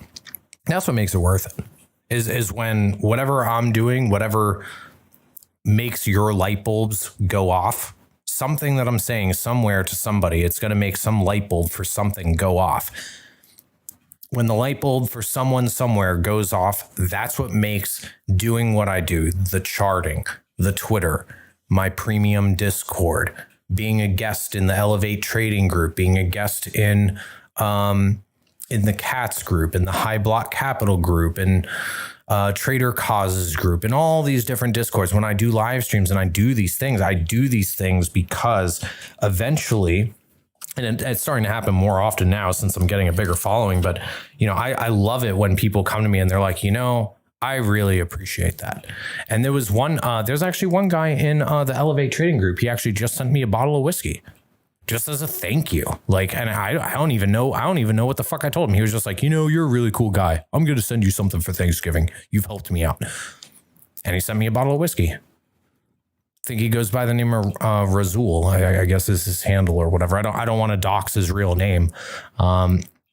That's what makes it worth it is when whatever I'm doing, whatever makes your light bulbs go off, something that I'm saying somewhere to somebody, it's going to make some light bulb for something go off. When the light bulb for someone somewhere goes off, that's what makes doing what I do, the charting, the Twitter, my premium Discord, being a guest in the Elevate trading group, being a guest in the Cats group, in the High Block Capital group, and Trader Causes group, and all these different Discords. When I do live streams and I do these things because eventually, and it's starting to happen more often now since I'm getting a bigger following, but I love it when people come to me and they're like, I really appreciate that. And there's actually one guy in the Elevate trading group. He actually just sent me a bottle of whiskey just as a thank you. And I don't even know what the fuck I told him. He was just like, you're a really cool guy. I'm going to send you something for Thanksgiving. You've helped me out. And he sent me a bottle of whiskey. I think he goes by the name of Razul, I guess is his handle or whatever. I don't want to dox his real name.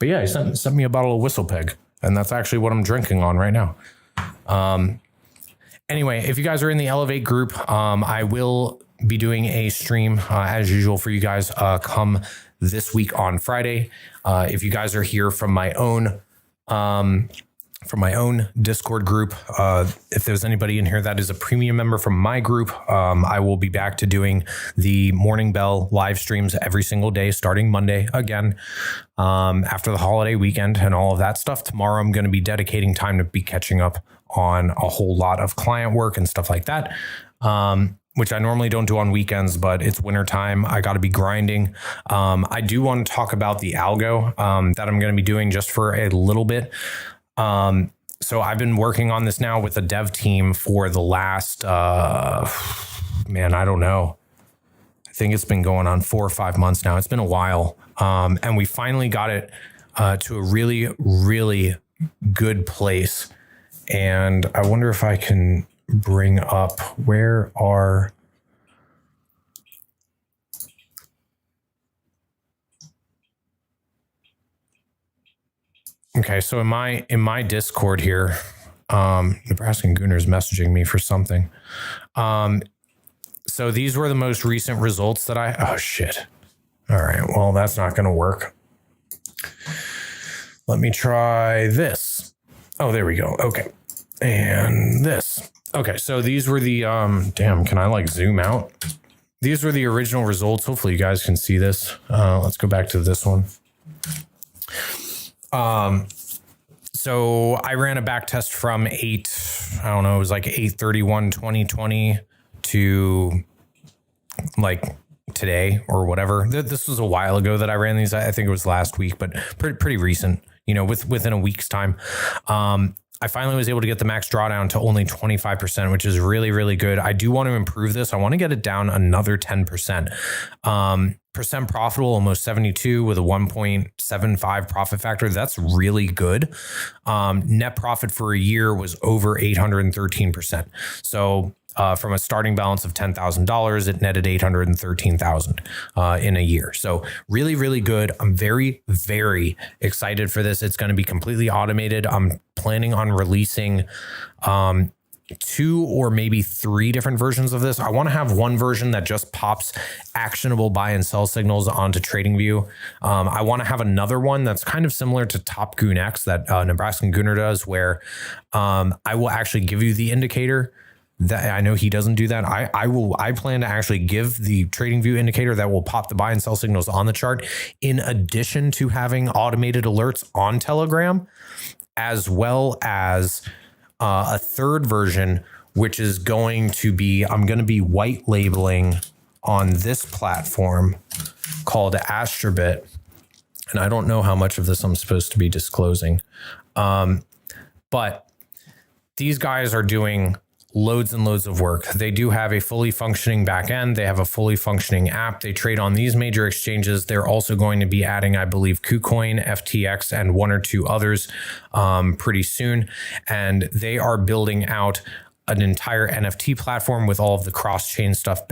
But yeah, he sent me a bottle of Whistle Pig, and that's actually what I'm drinking on right now. Anyway, if you guys are in the Elevate group, I will be doing a stream as usual for you guys come this week on Friday. If you guys are here from my own Discord group, if there's anybody in here that is a premium member from my group, I will be back to doing the Morning Bell live streams every single day starting Monday again, after the holiday weekend and all of that stuff. Tomorrow I'm going to be dedicating time to be catching up on a whole lot of client work and stuff like that, which I normally don't do on weekends, but it's winter time. I got to be grinding. I do want to talk about the algo that I'm going to be doing just for a little bit. So I've been working on this now with the dev team for the last, I don't know. I think it's been going on 4 or 5 months now. It's been a while. And we finally got it to a really, really good place. And I wonder if I can bring up Okay, so in my Discord here, Nebraskan Gooner's messaging me for something. So these were the most recent results that oh shit. All right, well, that's not going to work. Let me try this. Oh, there we go. Okay. And this. Okay, so these were the, damn, can I like zoom out? These were the original results. Hopefully you guys can see this. Let's go back to this one. So I ran a back test from it was like 8/31/2020 to like today or whatever. This was a while ago that I ran these. I think it was last week, but pretty recent, within a week's time. I finally was able to get the max drawdown to only 25%, which is really, really good. I do want to improve this. I want to get it down another 10%. Percent profitable, almost 72 with a 1.75 profit factor. That's really good. Net profit for a year was over 813%. So from a starting balance of $10,000, it netted $813,000 in a year. So really, really good. I'm very, very excited for this. It's going to be completely automated. I'm planning on releasing 2 or maybe 3 different versions of this. I want to have one version that just pops actionable buy and sell signals onto TradingView. I want to have another one that's kind of similar to Top Goon X that Nebraskan Gooner does, where I will actually give you the indicator. That I know he doesn't do that. I plan to actually give the TradingView indicator that will pop the buy and sell signals on the chart, in addition to having automated alerts on Telegram, as well as a third version, which is going to be, I'm going to be white labeling on this platform called Astrobit. And I don't know how much of this I'm supposed to be disclosing. But these guys are doing loads and loads of work. They do have a fully functioning back end. They have a fully functioning app. They trade on these major exchanges. They're also going to be adding, I believe, KuCoin, FTX, and 1 or 2 others pretty soon. And they are building out an entire NFT platform with all of the cross-chain stuff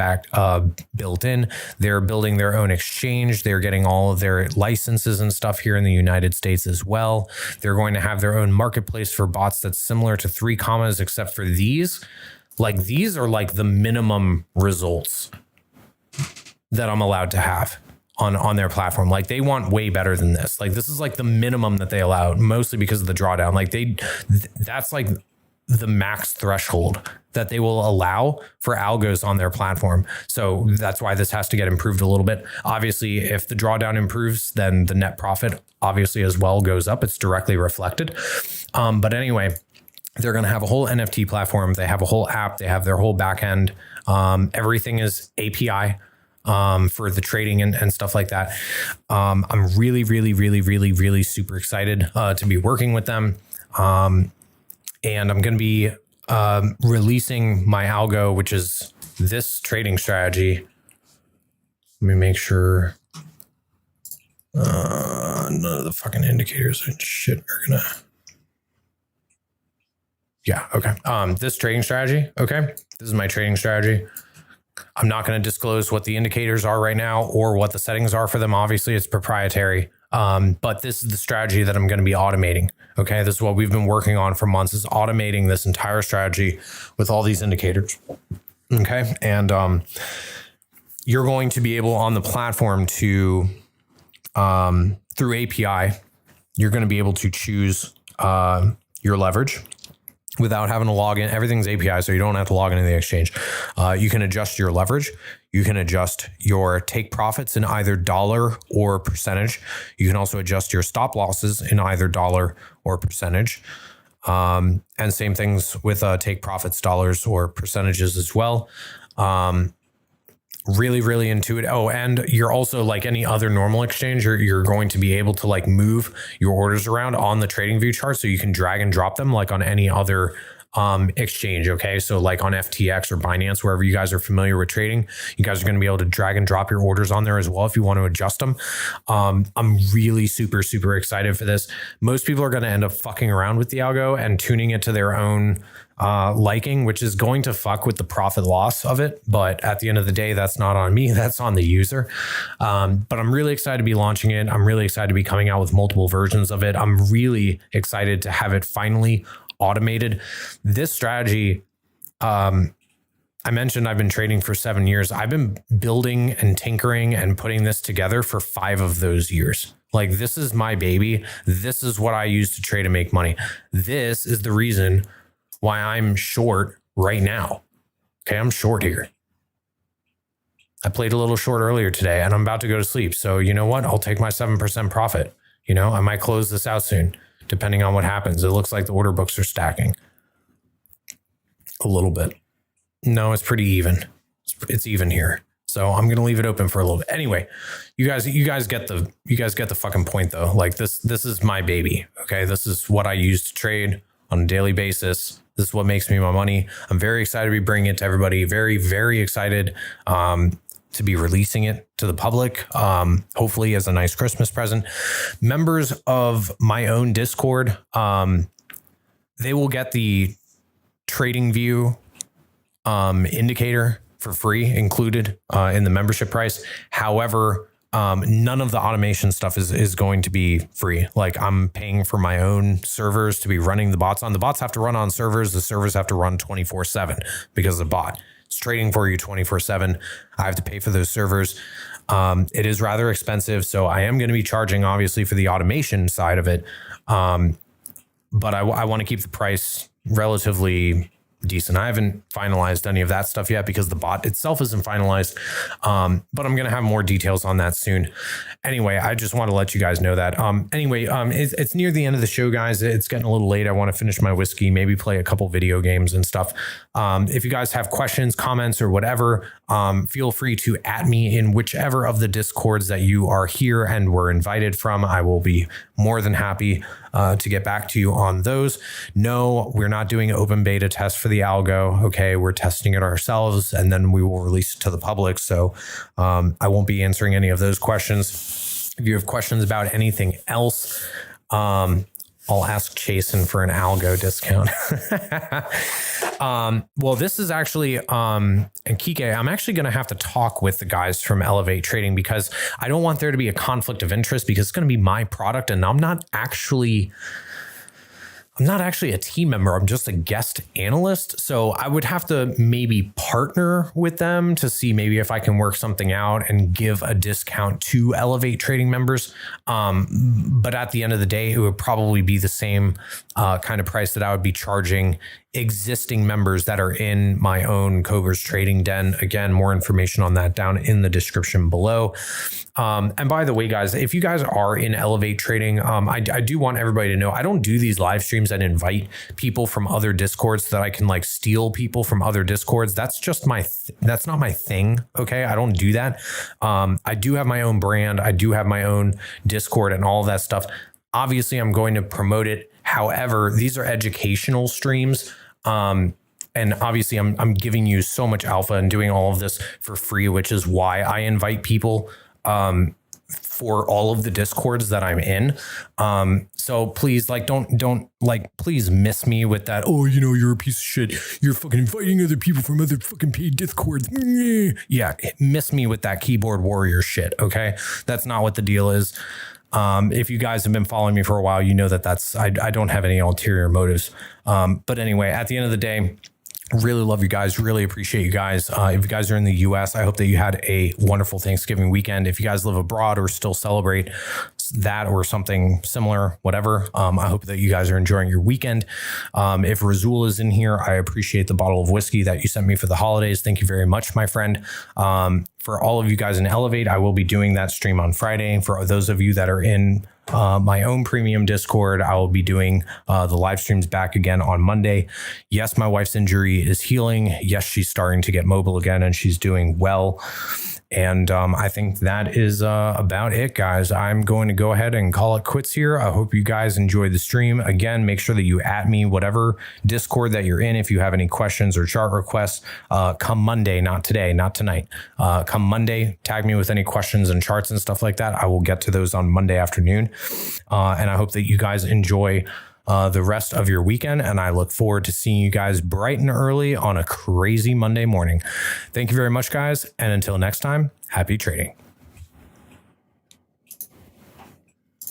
built in. They're building their own exchange. They're getting all of their licenses and stuff here in the United States as well. They're going to have their own marketplace for bots that's similar to 3 Commas, except for these. Like, these are like the minimum results that I'm allowed to have on their platform. Like, they want way better than this. Like, this is like the minimum that they allow, mostly because of the drawdown. Like, that's like the max threshold that they will allow for algos on their platform. So that's why this has to get improved a little bit. Obviously, if the drawdown improves, then the net profit obviously as well goes up. It's directly reflected. But anyway, they're going to have a whole NFT platform. They have a whole app. They have their whole backend. Everything is API for the trading and stuff like that. I'm really, really, really, really, really super excited to be working with them. And I'm going to be releasing my algo, which is this trading strategy. Let me make sure none of the fucking indicators and shit are going to. Yeah, okay. This trading strategy, okay? This is my trading strategy. I'm not going to disclose what the indicators are right now or what the settings are for them. Obviously, it's proprietary. But this is the strategy that I'm going to be automating. Okay. This is what we've been working on for months, is automating this entire strategy with all these indicators. Okay. And you're going to be able on the platform to, through API, you're going to be able to choose your leverage without having to log in. Everything's API, so you don't have to log into the exchange. You can adjust your leverage. You can adjust your take profits in either dollar or percentage. You can also adjust your stop losses in either dollar or percentage. And same things with take profits, dollars or percentages as well. Really, really intuitive. Oh, and you're also like any other normal exchange, you're going to be able to like move your orders around on the trading view chart. So you can drag and drop them like on any other exchange. Okay. So like on FTX or Binance, wherever you guys are familiar with trading, you guys are going to be able to drag and drop your orders on there as well if you want to adjust them. I'm really super, super excited for this. Most people are going to end up fucking around with the algo and tuning it to their own liking, which is going to fuck with the profit loss of it. But at the end of the day, that's not on me. That's on the user. But I'm really excited to be launching it. I'm really excited to be coming out with multiple versions of it. I'm really excited to have it finally automated. This strategy, I mentioned I've been trading for 7 years. I've been building and tinkering and putting this together for 5 of those years. Like, this is my baby. This is what I use to trade and make money. This is the reason why I'm short right now. Okay, I'm short here. I played a little short earlier today and I'm about to go to sleep. So you know what? I'll take my 7% profit. You know, I might close this out soon, depending on what happens. It looks like the order books are stacking a little bit. No, it's pretty even. It's even here. So I'm going to leave it open for a little bit. Anyway, you guys get the fucking point though. Like this is my baby. Okay. This is what I use to trade on a daily basis. This is what makes me my money. I'm very excited to be bringing it to everybody. Very, very excited to be releasing it to the public, hopefully as a nice Christmas present. Members of my own Discord, they will get the trading view indicator for free included in the membership price. However, none of the automation stuff is going to be free. Like, I'm paying for my own servers to be running the bots on. The bots have to run on servers. The servers have to run 24/7 because the bot is trading for you 24/7. I have to pay for those servers. It is rather expensive. So I am going to be charging obviously for the automation side of it. But I want to keep the price relatively decent. I haven't finalized any of that stuff yet because the bot itself isn't finalized. But I'm going to have more details on that soon. Anyway, I just want to let you guys know that. It's near the end of the show, guys. It's getting a little late. I want to finish my whiskey, maybe play a couple video games and stuff. If you guys have questions, comments, or whatever, feel free to @me in whichever of the Discords that you are here and were invited from. I will be more than happy to get back to you on those. No, we're not doing open beta tests for the algo. Okay, we're testing it ourselves and then we will release it to the public. So I won't be answering any of those questions. If you have questions about anything else, I'll ask Chasen for an algo discount. Well, this is actually, and Kike, I'm actually going to have to talk with the guys from Elevate Trading because I don't want there to be a conflict of interest because it's going to be my product and I'm not actually a team member. I'm just a guest analyst. So I would have to maybe partner with them to see maybe if I can work something out and give a discount to Elevate Trading members. But at the end of the day, it would probably be the same kind of price that I would be charging existing members that are in my own Kobra's trading den. Again, more information on that down in the description below. And by the way, guys, if you guys are in Elevate Trading, I do want everybody to know I don't do these live streams and invite people from other Discords so that I can like steal people from other Discords. That's just that's not my thing. Okay. I don't do that. I do have my own brand. I do have my own Discord and all of that stuff. Obviously, I'm going to promote it. However, these are educational streams. And obviously I'm giving you so much alpha and doing all of this for free, which is why I invite people, for all of the Discords that I'm in. So please, like, don't please miss me with that. Oh, you know, you're a piece of shit. You're fucking inviting other people from other fucking paid Discords. Yeah. Miss me with that keyboard warrior shit. Okay. That's not what the deal is. If you guys have been following me for a while, you know that I don't have any ulterior motives. But anyway, at the end of the day, really love you guys. Really appreciate you guys. If you guys are in the US, I hope that you had a wonderful Thanksgiving weekend. If you guys live abroad or still celebrate that or something similar, whatever, I hope that you guys are enjoying your weekend. If Razul is in here, I appreciate the bottle of whiskey that you sent me for the holidays. Thank you very much, my friend. For all of you guys in Elevate, I will be doing that stream on Friday. For those of you that are in my own premium Discord, I will be doing the live streams back again on Monday. Yes, my wife's injury is healing. Yes, she's starting to get mobile again and she's doing well. And I think that is about it, guys. I'm going to go ahead and call it quits here. I hope you guys enjoyed the stream. Again, make sure that you at me, whatever Discord that you're in. If you have any questions or chart requests, come Monday, not today, not tonight. Come Monday, tag me with any questions and charts and stuff like that. I will get to those on Monday afternoon. And I hope that you guys enjoy the rest of your weekend, and I look forward to seeing you guys bright and early on a crazy Monday morning. Thank you very much, guys, and until next time, happy trading.